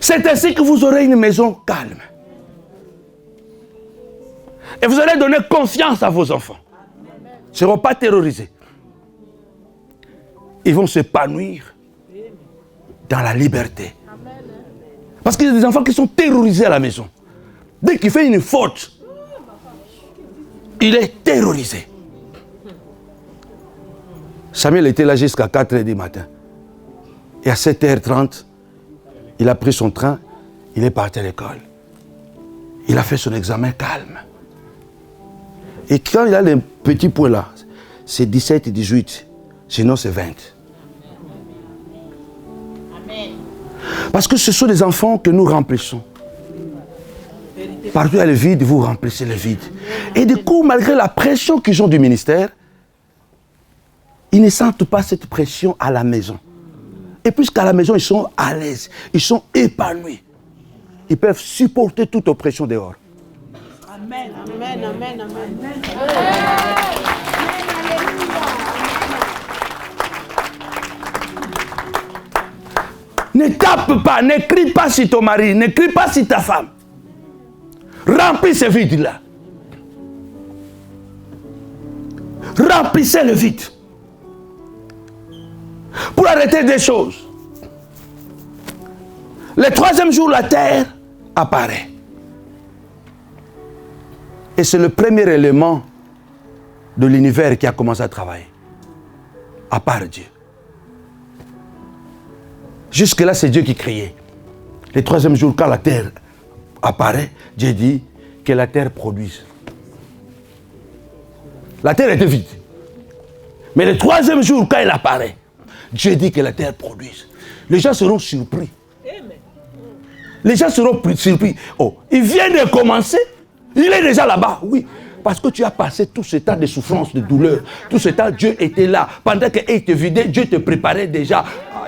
C'est ainsi que vous aurez une maison calme. Et vous allez donner confiance à vos enfants. Ils ne seront pas terrorisés. Ils vont s'épanouir dans la liberté. Parce qu'il y a des enfants qui sont terrorisés à la maison. Dès qu'il fait une faute, il est terrorisé. Samuel était là jusqu'à 4h du matin. Et à 7h30, il a pris son train, il est parti à l'école. Il a fait son examen calme. Et quand il a les petits points là, c'est 17 et 18, sinon c'est 20. Amen. Parce que ce sont des enfants que nous remplissons. Partout il y a le vide, vous remplissez le vide. Et du coup, malgré la pression qu'ils ont du ministère, ils ne sentent pas cette pression à la maison. Et puisqu'à la maison, ils sont à l'aise, ils sont épanouis. Ils peuvent supporter toute oppression dehors. Amen. Ne tape pas, ne crie pas sur ton mari, ne crie pas sur ta femme. Remplis ce vide-là. Remplissez le vide. Pour arrêter des choses. Le 3e jour, la terre apparaît. Et c'est le premier élément de l'univers qui a commencé à travailler. À part Dieu. Jusque-là, c'est Dieu qui créait. Le 3e jour, quand la terre apparaît, Dieu dit que la terre produise. La terre était vide. Mais le 3e jour, quand elle apparaît, Dieu dit que la terre produise. Les gens seront surpris. Les gens seront surpris. Oh, il vient de commencer. Il est déjà là-bas, oui. Parce que tu as passé tout ce temps de souffrance, de douleur. Tout ce temps, Dieu était là. Pendant qu'il te vidait, Dieu te préparait déjà.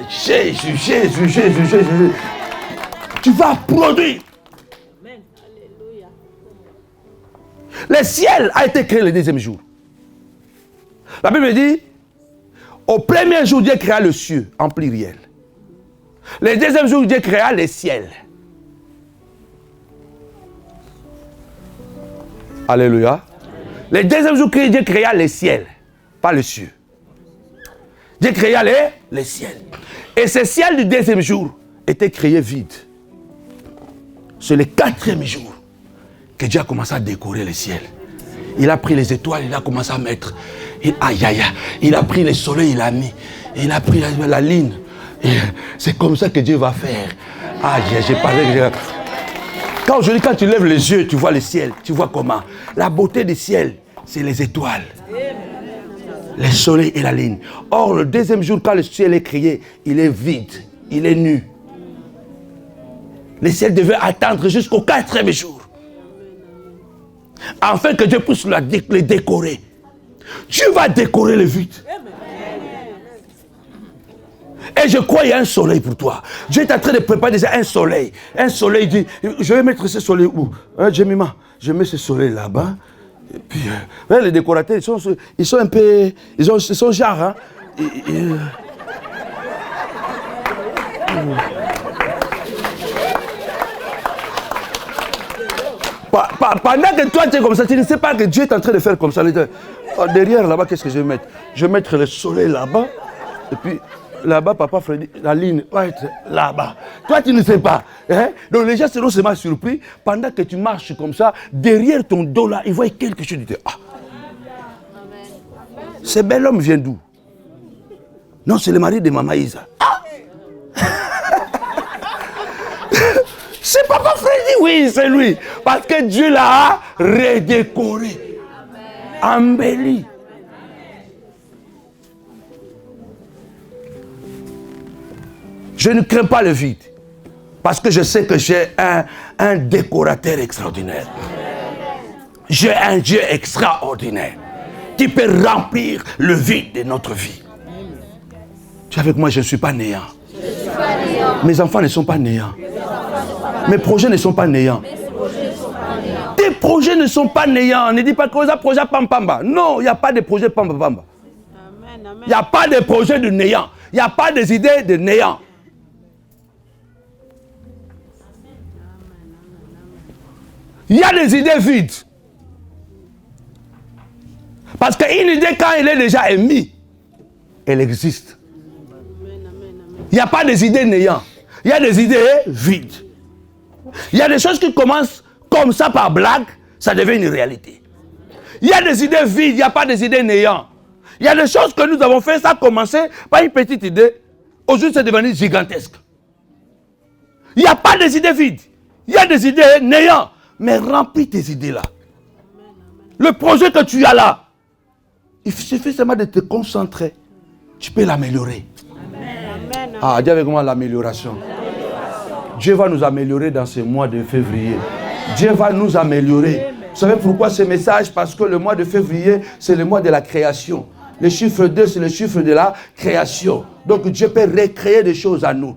Jésus. Tu vas produire. Le ciel a été créé le deuxième jour. La Bible dit, au premier jour, Dieu créa le ciel en pluriel. Le deuxième jour, Dieu créa le ciel. Alléluia. Le deuxième jour, Dieu créa le ciel, pas le ciel. Dieu créa le ciel. Et ce ciel du deuxième jour était créé vide. C'est le quatrième jour que Dieu a commencé à décorer le ciel. Il a pris les étoiles, il a commencé à mettre. Il a pris le soleil, il a mis. Il a pris la lune. C'est comme ça que Dieu va faire. J'ai parlé. Quand tu lèves les yeux, tu vois le ciel. Tu vois comment? La beauté du ciel, c'est les étoiles. Le soleil et la lune. Or, le deuxième jour, quand le ciel est créé, il est vide. Il est nu. Le ciel devait attendre jusqu'au quatrième jour. Afin que Dieu puisse le décorer. Dieu va décorer le vide. Et je crois qu'il y a un soleil pour toi. Dieu est en train de préparer déjà un soleil. Un soleil dit, je vais mettre ce soleil où? Jemima, je mets ce soleil là-bas. Et puis, les décorateurs, ils sont un peu... Ils sont genre, hein. Pendant que toi tu es comme ça, tu ne sais pas que Dieu est en train de faire comme ça. Derrière là-bas, qu'est-ce que je vais mettre? Je vais mettre le soleil là-bas. Et puis là-bas, papa Freddy, la ligne va être là-bas. Toi, tu ne sais pas. Hein? Donc les gens seront seulement surpris. Pendant que tu marches comme ça, derrière ton dos là, ils voient quelque chose. Ils disent, ce bel homme vient d'où? Non, c'est le mari de Maman Isa. C'est papa Freddy, oui, c'est lui. Parce que Dieu l'a redécoré, embelli. Je ne crains pas le vide. Parce que je sais que j'ai un décorateur extraordinaire. J'ai un Dieu extraordinaire qui peut remplir le vide de notre vie. Tu es avec moi, je ne suis pas néant. Mes enfants ne sont pas néants. Mes projets ne sont pas néants. Tes projets ne sont pas néants. Ne dis pas que c'est un projet pam-pamba. Non, il n'y a pas de projet pam-pamba. Il n'y a pas de projet de néant. Il n'y a pas des idées de néant. Il y a des idées vides. Parce qu'une idée, quand elle est déjà émise, elle existe. Il n'y a pas des idées néants. Il y a des idées vides. Il y a des choses qui commencent comme ça par blague, ça devient une réalité. Il y a des idées vides, il n'y a pas des idées néants. Il y a des choses que nous avons fait, ça a commencé par une petite idée. Aujourd'hui, c'est devenu gigantesque. Il n'y a pas des idées vides. Il y a des idées néants. Mais remplis tes idées là. Le projet que tu as là, il suffit seulement de te concentrer. Tu peux l'améliorer. Dis avec moi l'amélioration. Dieu va nous améliorer dans ce mois de février. Dieu va nous améliorer. Vous savez pourquoi ce message? Parce que le mois de février, c'est le mois de la création. Le chiffre 2, c'est le chiffre de la création. Donc Dieu peut recréer des choses à nous.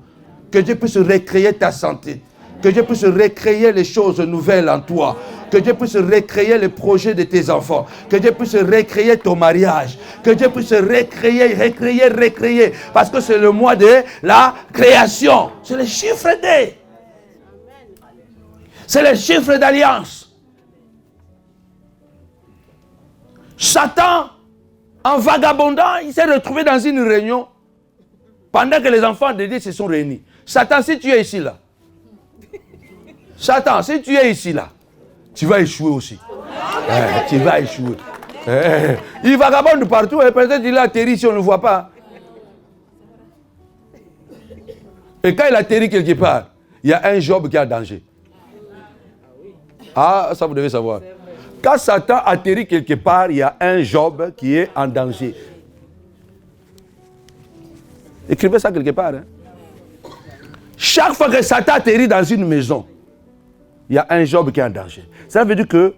Que Dieu puisse recréer ta santé. Que Dieu puisse recréer les choses nouvelles en toi. Que Dieu puisse recréer les projets de tes enfants. Que Dieu puisse recréer ton mariage. Que Dieu puisse recréer. Parce que c'est le mois de la création. C'est le chiffre D. C'est le chiffre d'alliance. Satan, en vagabondant, il s'est retrouvé dans une réunion pendant que les enfants de Dieu se sont réunis. Satan, si tu es ici là, Satan, si tu es ici là, tu vas échouer aussi. Tu vas échouer. Il vagabonde partout et peut-être il atterrit si on ne le voit pas. Et quand il atterrit quelque part, il y a un Job qui est en danger. Ça vous devez savoir. Quand Satan atterrit quelque part, il y a un Job qui est en danger. Écrivez ça quelque part. Chaque fois que Satan atterrit dans une maison, il y a un Job qui est en danger. Ça veut dire que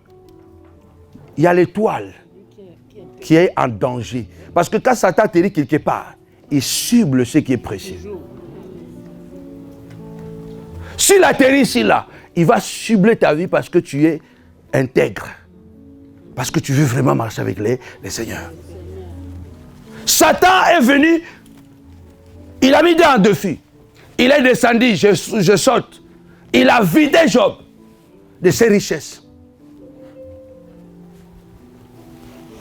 il y a l'étoile qui est en danger. Parce que quand Satan atterrit quelque part, il cible ce qui est précieux. S'il atterrit ici, là, il va cibler ta vie parce que tu es intègre. Parce que tu veux vraiment marcher avec les seigneurs. Satan est venu, il a mis un défi. Il est descendu, je saute. Il a vidé Job de ses richesses,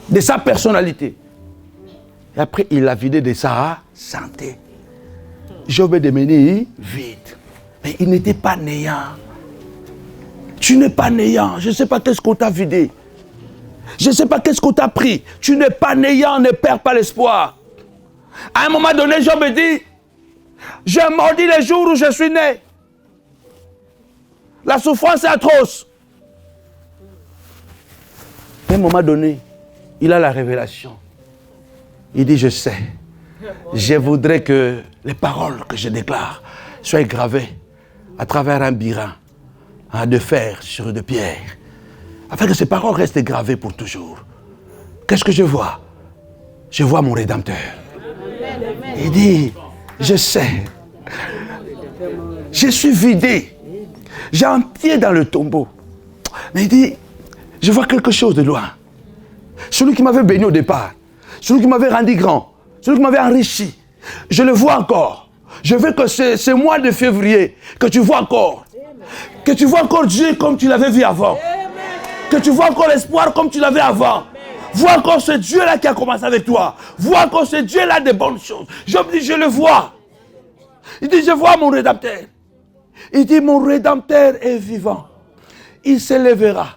de sa personnalité. Et après, il l'a vidé de sa santé. Job est devenu vide. Mais il n'était pas néant. Tu n'es pas néant. Je ne sais pas qu'est-ce qu'on t'a vidé. Je ne sais pas qu'est-ce qu'on t'a pris. Tu n'es pas néant, ne perds pas l'espoir. À un moment donné, Job me dit, j'ai mordu les jours où je suis né. La souffrance est atroce. À un moment donné, il a la révélation. Il dit, je sais. Je voudrais que les paroles que je déclare soient gravées à travers un birin de fer sur de pierre. Afin que ces paroles restent gravées pour toujours. Qu'est-ce que je vois? Je vois mon Rédempteur. Il dit, je sais. Je suis vidé. J'ai un pied dans le tombeau. Mais il dit, je vois quelque chose de loin. Celui qui m'avait béni au départ, celui qui m'avait rendu grand, celui qui m'avait enrichi, je le vois encore. Je veux que ce mois de février, que tu vois encore. Que tu vois encore Dieu comme tu l'avais vu avant. Que tu vois encore l'espoir comme tu l'avais avant. Vois encore ce Dieu-là qui a commencé avec toi. Vois encore ce Dieu-là des bonnes choses. Job dit, je le vois. Il dit, je vois mon Rédempteur. Il dit, mon Rédempteur est vivant. Il s'élèvera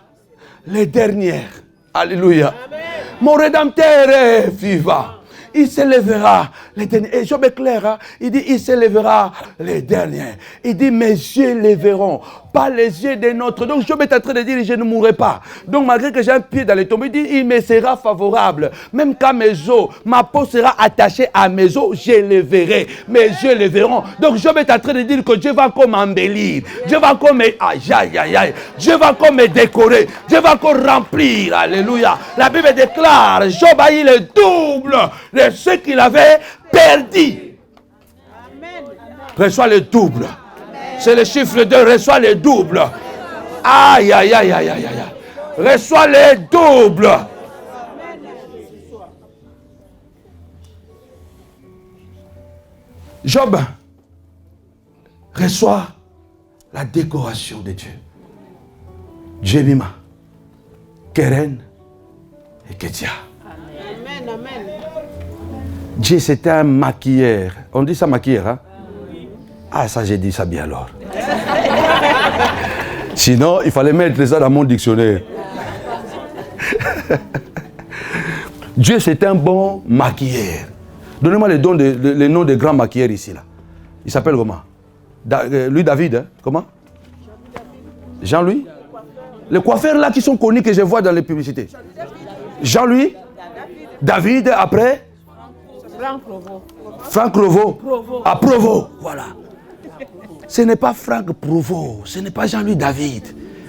les dernières. Alléluia. Amen. Mon Rédempteur est vivant. Il s'élèvera les derniers. Et Job est clair, hein? Il dit, il s'élèvera les derniers. Il dit, mes yeux les verront, pas les yeux des nôtres. Donc Job est en train de dire, je ne mourrai pas. Donc malgré que j'ai un pied dans les tombes, il dit, il me sera favorable. Même quand mes os, ma peau sera attachée à mes os, je les verrai. Mes yeux les verront. Donc Job est en train de dire que Dieu va encore m'embellir. Dieu va encore me... Aïe, aïe, aïe, aïe. Dieu va encore me décorer. Dieu va encore remplir. Alléluia. La Bible déclare, Job a eu le double de ce qu'il avait perdu. Amen. Reçoit le double. C'est le chiffre 2, reçoit le double. Aïe, aïe, aïe, aïe, aïe, aïe. Reçoit le double. Job reçoit la décoration de Dieu. Jemima, Keren et Ketia. Amen, amen. Dieu, c'était un maquilleur. On dit ça maquilleur, hein? Ah, ça, j'ai dit ça bien alors. Sinon, il fallait mettre ça dans mon dictionnaire. Dieu, c'est un bon maquilleur. Donnez-moi les noms des grands maquilleurs ici, là. Il s'appelle comment? Louis David, hein? Comment? Jean-Louis? Les coiffeurs là qui sont connus que je vois dans les publicités. Jean-Louis? David, après? Franck Provost. À Provost, voilà. Ce n'est pas Franck Provost, ce n'est pas Jean-Louis David.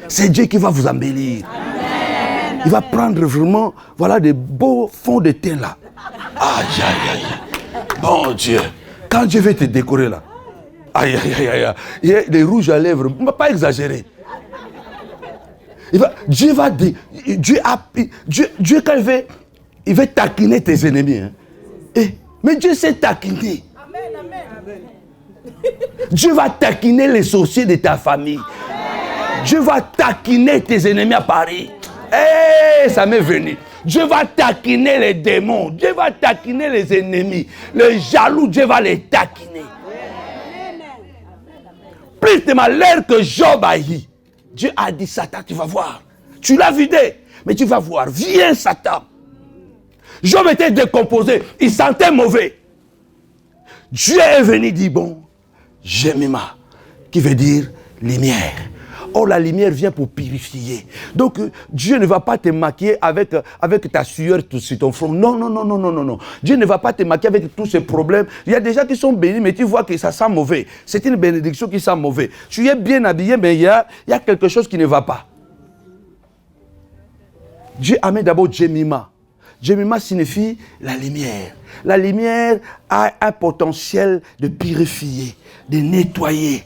C'est Dieu qui va vous embellir. Amen. Il va prendre vraiment, voilà, des beaux fonds de teint là. Aïe, aïe, aïe. Bon Dieu, quand Dieu veut te décorer là, aïe, aïe, aïe, aïe. Il y a des rouges à lèvres, on ne va pas exagérer. Dieu quand il veut taquiner tes ennemis. Hein. Mais Dieu sait taquiner. Amen, amen. Dieu va taquiner les sorciers de ta famille. Amen. Dieu va taquiner tes ennemis à Paris. Ça m'est venu. Dieu va taquiner les démons. Dieu va taquiner les ennemis. Les jaloux, Dieu va les taquiner. Amen. Plus de malheur que Job a eu. Dieu a dit, Satan, tu vas voir. Tu l'as vidé, mais tu vas voir. Viens, Satan. Job était décomposé, il sentait mauvais. Dieu est venu dire, bon, Jemima, qui veut dire lumière. Or, la lumière vient pour purifier. Donc, Dieu ne va pas te maquiller avec ta sueur sur ton front. Non, non, non, non, non, non, non. Dieu ne va pas te maquiller avec tous ces problèmes. Il y a des gens qui sont bénis, mais tu vois que ça sent mauvais. C'est une bénédiction qui sent mauvais. Tu es bien habillé, mais il y a quelque chose qui ne va pas. Dieu a mis d'abord Jemima. Jemima signifie la lumière. La lumière a un potentiel de purifier, de nettoyer.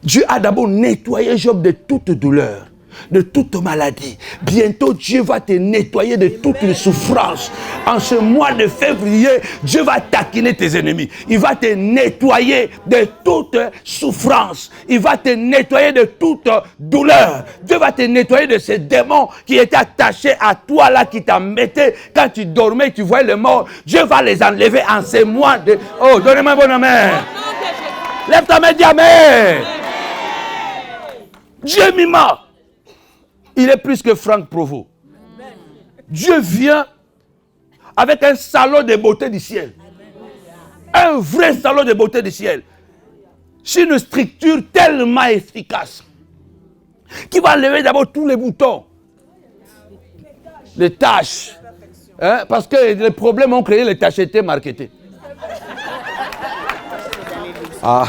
Dieu a d'abord nettoyé Job de toute douleur, de toute maladie. Bientôt, Dieu va te nettoyer de toutes les souffrances. En ce mois de février, Dieu va taquiner tes ennemis. Il va te nettoyer de toute souffrance. Il va te nettoyer de toute douleur. Dieu va te nettoyer de ces démons qui étaient attachés à toi là, qui t'embêtaient. Quand tu dormais, tu voyais les morts. Dieu va les enlever en ces mois de... Oh, donnez-moi un bon amen. Lève ta main, dis amen. Dieu Mima. Il est plus que Franck Provost. Dieu vient avec un salon de beauté du ciel. Un vrai salon de beauté du ciel. C'est une structure tellement efficace qui va enlever d'abord tous les boutons, les taches. Hein, parce que les problèmes ont créé les tachetés marketés. Ah.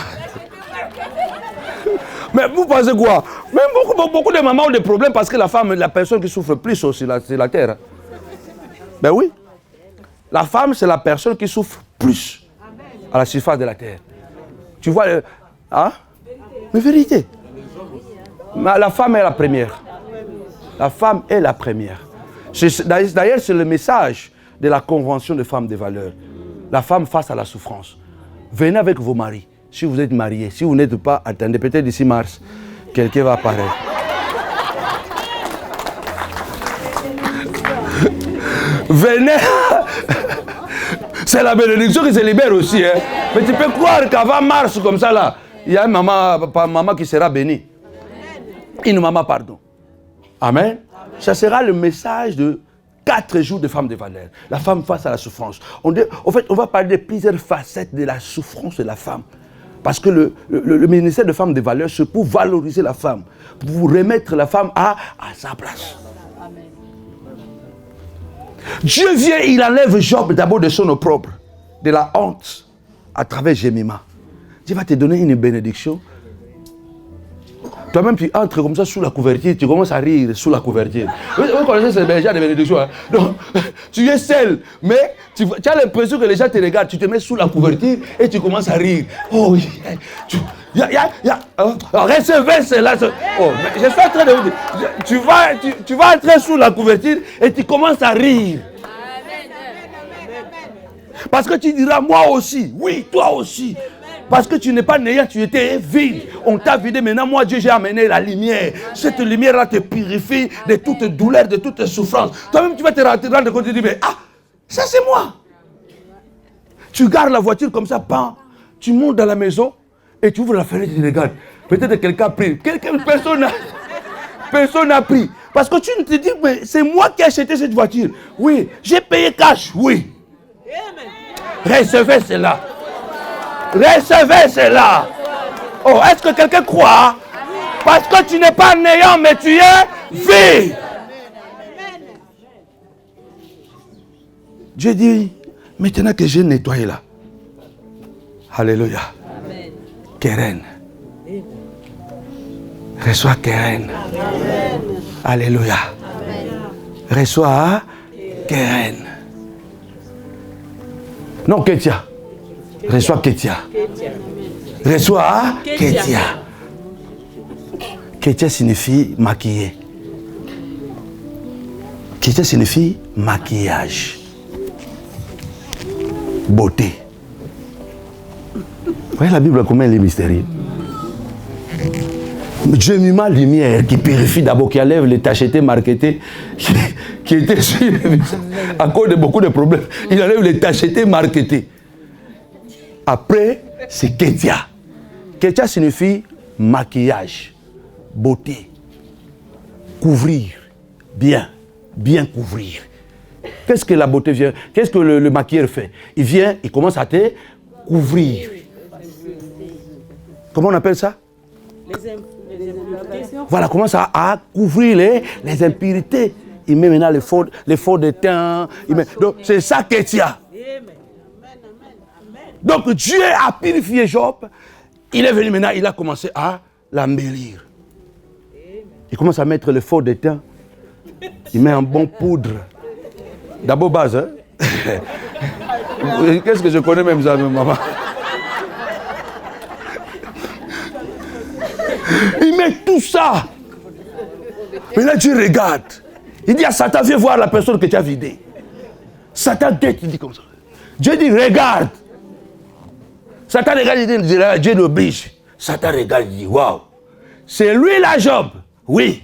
Mais vous pensez quoi? Même beaucoup de mamans ont des problèmes parce que la femme est la personne qui souffre plus sur la terre. Ben oui. La femme, c'est la personne qui souffre plus à la surface de la terre. Tu vois, hein? Mais vérité. Mais la femme est la première. La femme est la première. D'ailleurs, c'est le message de la Convention des femmes de valeur. La femme face à la souffrance. Venez avec vos maris. Si vous êtes marié, si vous n'êtes pas, attendez, peut-être d'ici mars, quelqu'un va apparaître. Venez. C'est la bénédiction qui se libère aussi. Hein. Mais tu peux croire qu'avant mars, comme ça, là, il y a une maman qui sera bénie. Une maman, pardon. Amen. Ça sera le message de 4 jours de femmes de valeur. La femme face à la souffrance. En fait, on va parler de plusieurs facettes de la souffrance de la femme. Parce que le ministère de femmes de valeur, c'est pour valoriser la femme, pour remettre la femme à sa place. Amen. Dieu vient, il enlève Job d'abord de son opprobre, de la honte, à travers Jemima. Dieu va te donner une bénédiction. Toi-même, tu entres comme ça sous la couverture, tu commences à rire sous la couverture. Vous connaissez ces gens de bénédiction. Hein? Donc, tu es seul, mais tu as l'impression que les gens te regardent, tu te mets sous la couverture et tu commences à rire. Oh, recevez cela. Oh, je suis en train de vous dire, tu vas entrer sous la couverture et tu commences à rire. Parce que tu diras, moi aussi, oui, toi aussi. Parce que tu n'es pas néant, tu étais vide. On t'a vidé, maintenant moi Dieu j'ai amené la lumière. Cette lumière-là te purifie de toute douleur, de toute souffrance. Toi-même tu vas te rendre compte et te dire, mais ça c'est moi. Tu gardes la voiture comme ça, tu montes dans la maison et tu ouvres la fenêtre et tu regardes. Peut-être que quelqu'un a pris. Personne n'a pris. Parce que tu te dis, mais c'est moi qui ai acheté cette voiture. Oui, j'ai payé cash, oui. Recevez cela. Recevez cela. Oh, est-ce que quelqu'un croit? Parce que tu n'es pas néant, mais tu es vie. Dieu dit, maintenant que j'ai nettoyé là. Alléluia. Keren. Reçois Keren. Alléluia. Reçois Keren. Non, Ketia. Reçois Ketia. Reçois Ketia. Ketia signifie maquiller. Ketia signifie maquillage. Beauté. Vous voyez la Bible comment elle est mystérieuse. Dieu mis ma lumière qui purifie d'abord, qui enlève les tachetés marketés qui étaient sur à cause de beaucoup de problèmes. Il enlève les tachetés marketés. Après, c'est Ketia. Ketia signifie maquillage, beauté, couvrir, bien couvrir. Qu'est-ce que la beauté vient? Qu'est-ce que le maquilleur fait? Il vient, il commence à te couvrir. Comment on appelle ça? Les impuretés. Voilà, commence à couvrir les impuretés. Il met maintenant les faux de teint. Donc, c'est ça Ketia. Donc Dieu a purifié Job. Il est venu maintenant, il a commencé à l'embellir. Il commence à mettre le faux de teint. Il met un bon poudre. D'abord base, hein? Qu'est-ce que je connais même ça, maman? Il met tout ça. Maintenant, tu regardes. Il dit à Satan, viens voir la personne que tu as vidée. Satan guette, il dit comme ça. Dieu dit, regarde. Satan regarde, il dit, Dieu l'oblige. Satan regarde, il dit, waouh. C'est lui la Job. Oui.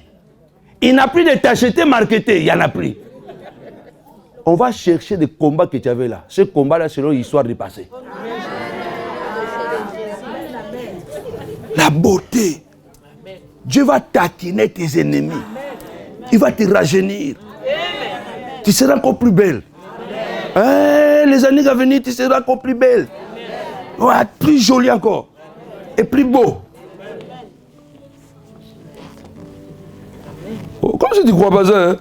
Il n'a plus de t'acheter, marketer. Il n'y en a plus. On va chercher des combats que tu avais là. Ce combat-là, c'est l'histoire du passé. La beauté. Dieu va taquiner tes ennemis. Il va te rajeunir. Tu seras encore plus belle. Les années à venir, tu seras encore plus belle. Ouais, plus jolie encore. Et plus beau. Oh, comme si tu ne crois pas ça, hein?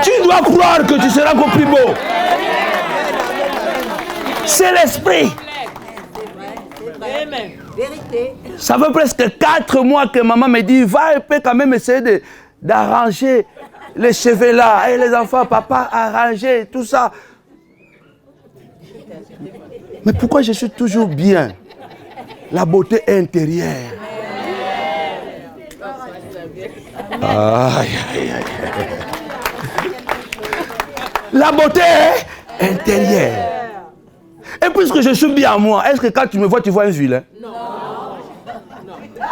Tu dois croire que tu seras encore plus beau. C'est l'esprit. Ça fait presque 4 mois que maman me dit, va et peut quand même essayer d'arranger les cheveux là. Et les enfants, papa, arranger tout ça. Mais pourquoi je suis toujours bien? La beauté intérieure. Aïe, aïe, aïe. La beauté intérieure. Et puisque je suis bien à moi, est-ce que quand tu me vois, tu vois un vilain? Non.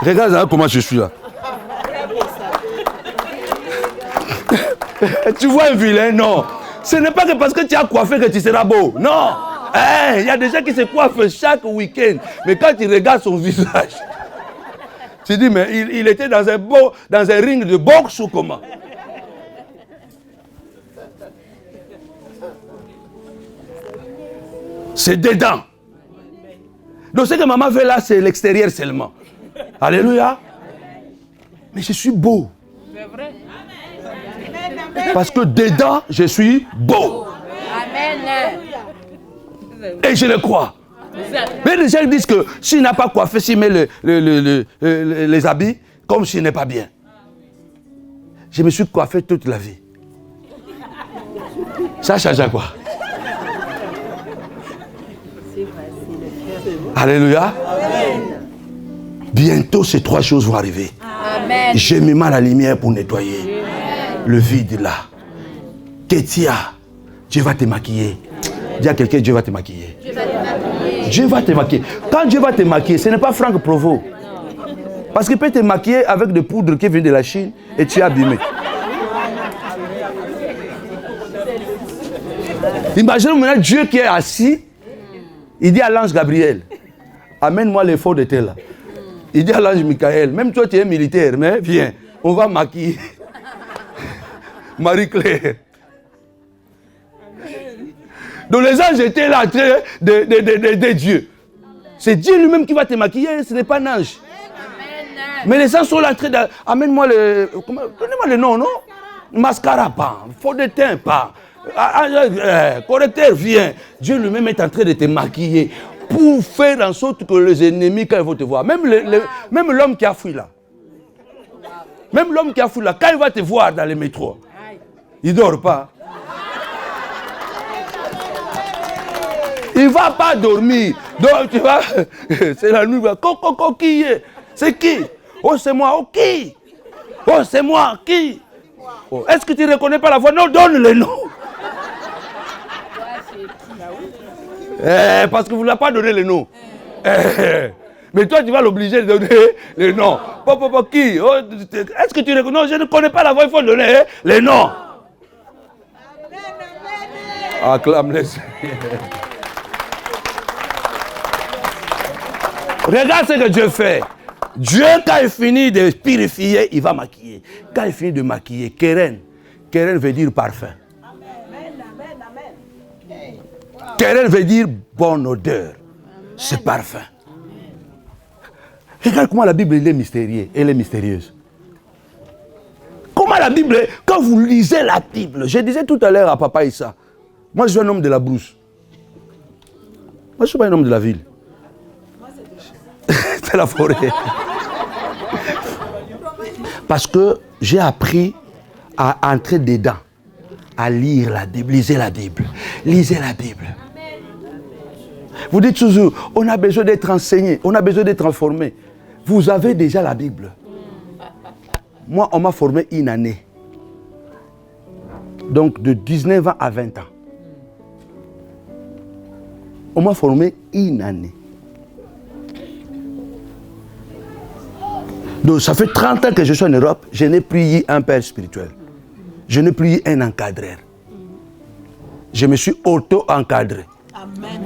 Regarde hein, comment je suis là. Tu vois un vilain? Non. Ce n'est pas que parce que tu as coiffé que tu seras beau. Non. Il y a des gens qui se coiffent chaque week-end. Mais quand tu regardes son visage, tu dis, mais il était dans un ring de boxe ou comment? C'est dedans. Donc ce que maman fait là, c'est l'extérieur seulement. Alléluia. Mais je suis beau. C'est vrai. Parce que dedans, je suis beau. Amen. Et je le crois. Mais les gens disent que s'il n'a pas coiffé, s'il met les habits, comme s'il n'est pas bien. Je me suis coiffé toute la vie. Ça change à quoi? Alléluia. Amen. Bientôt, ces 3 choses vont arriver. Amen. J'ai mis ma la lumière pour nettoyer. Amen. Le vide là. Kétia, Dieu va te maquiller. Dis à quelqu'un, Dieu va te maquiller. Dieu va te maquiller. Quand Dieu va te maquiller, ce n'est pas Franck Provost. Parce qu'il peut te maquiller avec des poudres qui viennent de la Chine et tu es abîmé. Imaginez maintenant Dieu qui est assis. Il dit à l'ange Gabriel, amène-moi les faux de tel là. Il dit à l'ange Michael, même toi tu es militaire, mais viens, on va maquiller. Marie-Claire. Donc les anges étaient là en train de Dieu. C'est Dieu lui-même qui va te maquiller, ce n'est pas un ange. Mais les anges sont là en train de... Amène-moi le... Donnez-moi le nom, non? Mascara, pas. Faux de teint, pas. Correcteur, viens. Dieu lui-même est en train de te maquiller pour faire en sorte que les ennemis, quand ils vont te voir, même l'homme qui a fui là, même l'homme qui a fui là, quand il va te voir dans les métros, il ne dort pas. Il ne va pas dormir. Donc tu vois, c'est la nuit. Qui est? C'est qui? Oh, c'est moi. Oh, qui? Oh, c'est moi. Qui? Oh, est-ce que tu ne reconnais pas la voix? Non, donne le nom. Parce que vous ne l'avez pas donné le nom. Mais toi, tu vas l'obliger de donner le nom. Qui? Oh, est-ce que tu reconnais? Non, je ne connais pas la voix, il faut donner le nom. Acclame le Seigneur. Regarde ce que Dieu fait. Dieu, quand il finit de purifier, il va maquiller. Quand il finit de maquiller, Keren veut dire parfum. Keren veut dire bonne odeur. C'est parfum. Regarde comment la Bible elle est mystérieuse. Elle est mystérieuse. Comment la Bible, quand vous lisez la Bible, je disais tout à l'heure à Papa Issa, moi je suis un homme de la brousse. Moi je ne suis pas un homme de la ville. C'est la forêt. Parce que j'ai appris à entrer dedans, à lire la Bible. Lisez la Bible. Lisez la Bible. Vous dites toujours, on a besoin d'être enseigné, on a besoin d'être informé. Vous avez déjà la Bible. Moi, on m'a formé une année. Donc, de 19 ans à 20 ans. On m'a formé une année. Donc, ça fait 30 ans que je suis en Europe, je n'ai plus eu un père spirituel. Je n'ai plus eu un encadreur. Je me suis auto-encadré. Amen.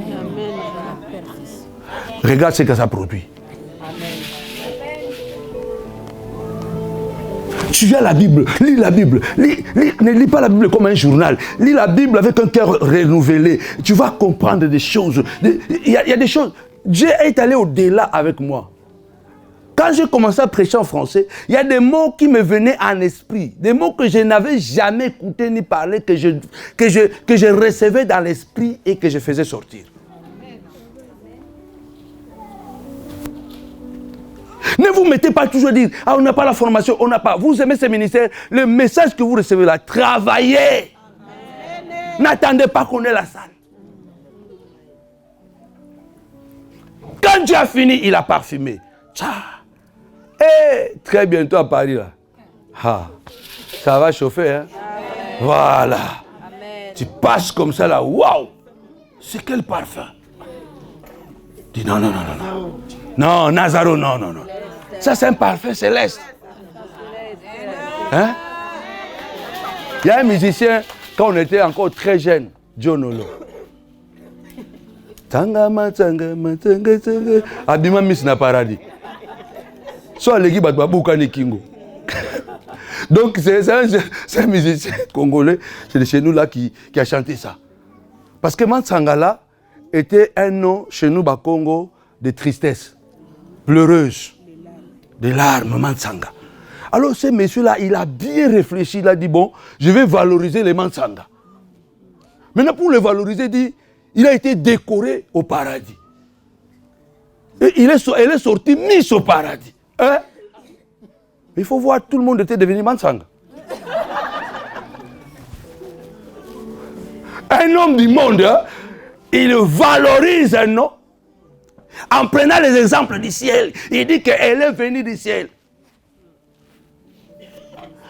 Regarde ce que ça produit. Amen. Tu as la Bible, lis la Bible. Ne lis pas la Bible comme un journal. Lis la Bible avec un cœur renouvelé. Tu vas comprendre des choses. Il y a des choses. Dieu est allé au-delà avec moi. Quand j'ai commencé à prêcher en français, il y a des mots qui me venaient en esprit. Des mots que je n'avais jamais écoutés ni parlé, que je recevais dans l'esprit et que je faisais sortir. Ne vous mettez pas toujours à dire, ah, on n'a pas la formation, on n'a pas. Vous aimez ce ministère, le message que vous recevez là, travaillez. N'attendez pas qu'on ait la salle. Quand Dieu a fini, il a parfumé. Tcha. Et très bientôt à Paris là. Ah, ça va chauffer, hein? Amen. Voilà. Amen. Tu passes comme ça là, waouh! C'est quel parfum? Dis non. Non, Nazaro, non. Ça, c'est un parfum céleste. Hein? Il y a un musicien, quand on était encore très jeune, John Olo. Tangama. Abima Miss na paradis. Soit l'équipe à Boukane Kingo. Donc, c'est un musicien congolais, c'est de chez nous là qui a chanté ça. Parce que Mansangala était un nom chez nous, au Congo, de tristesse, pleureuse, des larmes, Mansanga. Alors, ce monsieur-là, il a bien réfléchi, il a dit, bon, je vais valoriser les Mansanga. Maintenant, pour le valoriser, il a été décoré au paradis. Et elle est sortie Miss au paradis. Hein? Il faut voir, tout le monde était devenu Mansanga. Un homme du monde, hein, il valorise un nom en prenant les exemples du ciel. Il dit qu'elle est venue du ciel.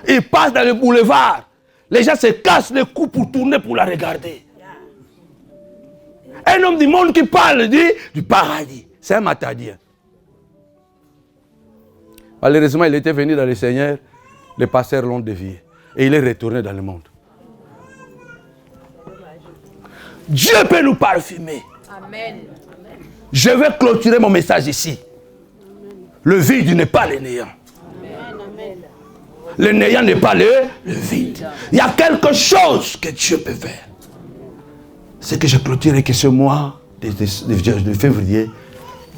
Il passe dans le boulevard. Les gens se cassent le cou pour tourner pour la regarder. Un homme du monde qui parle du paradis. C'est un matadien. Malheureusement, il était venu dans le Seigneur. Les pasteurs l'ont dévié. Et il est retourné dans le monde. Dieu peut nous parfumer. Amen. Je vais clôturer mon message ici. Le vide n'est pas le néant. Le néant n'est pas le vide. Il y a quelque chose que Dieu peut faire. C'est que je clôturerai que ce mois de février,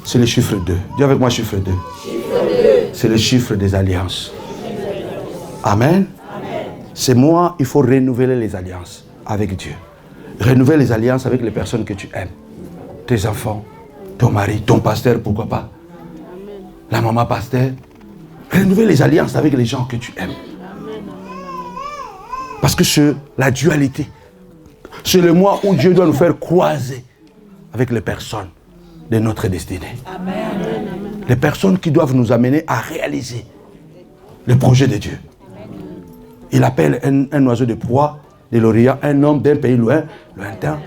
c'est le chiffre 2. Dis avec moi chiffre 2. C'est le chiffre des alliances. Amen. Ce mois, il faut renouveler les alliances avec Dieu. Renouveler les alliances avec les personnes que tu aimes. Tes enfants, ton mari, ton pasteur, pourquoi pas. La maman pasteur. Renouveler les alliances avec les gens que tu aimes. Parce que c'est la dualité. C'est le mois où Dieu doit nous faire croiser avec les personnes de notre destinée. Amen. Les personnes qui doivent nous amener à réaliser le projet de Dieu. Il appelle un oiseau de proie de l'Orient, un homme d'un pays lointain,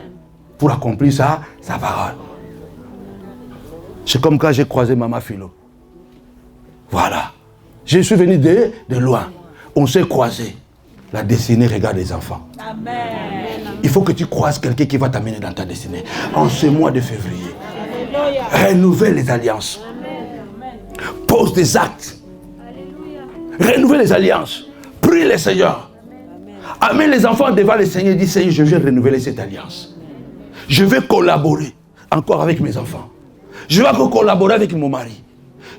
pour accomplir sa parole. C'est comme quand j'ai croisé Maman Philo. Voilà. Je suis venu de loin. On s'est croisés. La destinée regarde les enfants. Amen. Il faut que tu croises quelqu'un qui va t'amener dans ta destinée. En ce mois de février. Alléluia. Renouvelle les alliances. Amen. Pose des actes. Alléluia. Renouvelle les alliances. Prie le Seigneur. Amène les enfants devant le Seigneur et dis, Seigneur, je vais renouveler cette alliance. Je vais collaborer encore avec mes enfants. Je vais encore collaborer avec mon mari.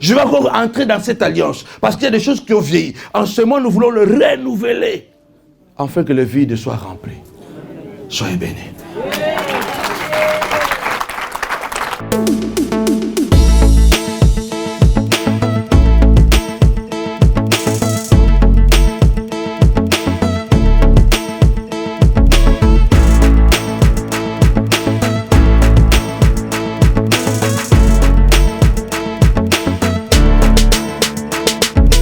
Je vais encore entrer dans cette alliance. Parce qu'il y a des choses qui ont vieilli. En ce moment, nous voulons le renouveler. Afin que le vide soit rempli. Soyez bénis.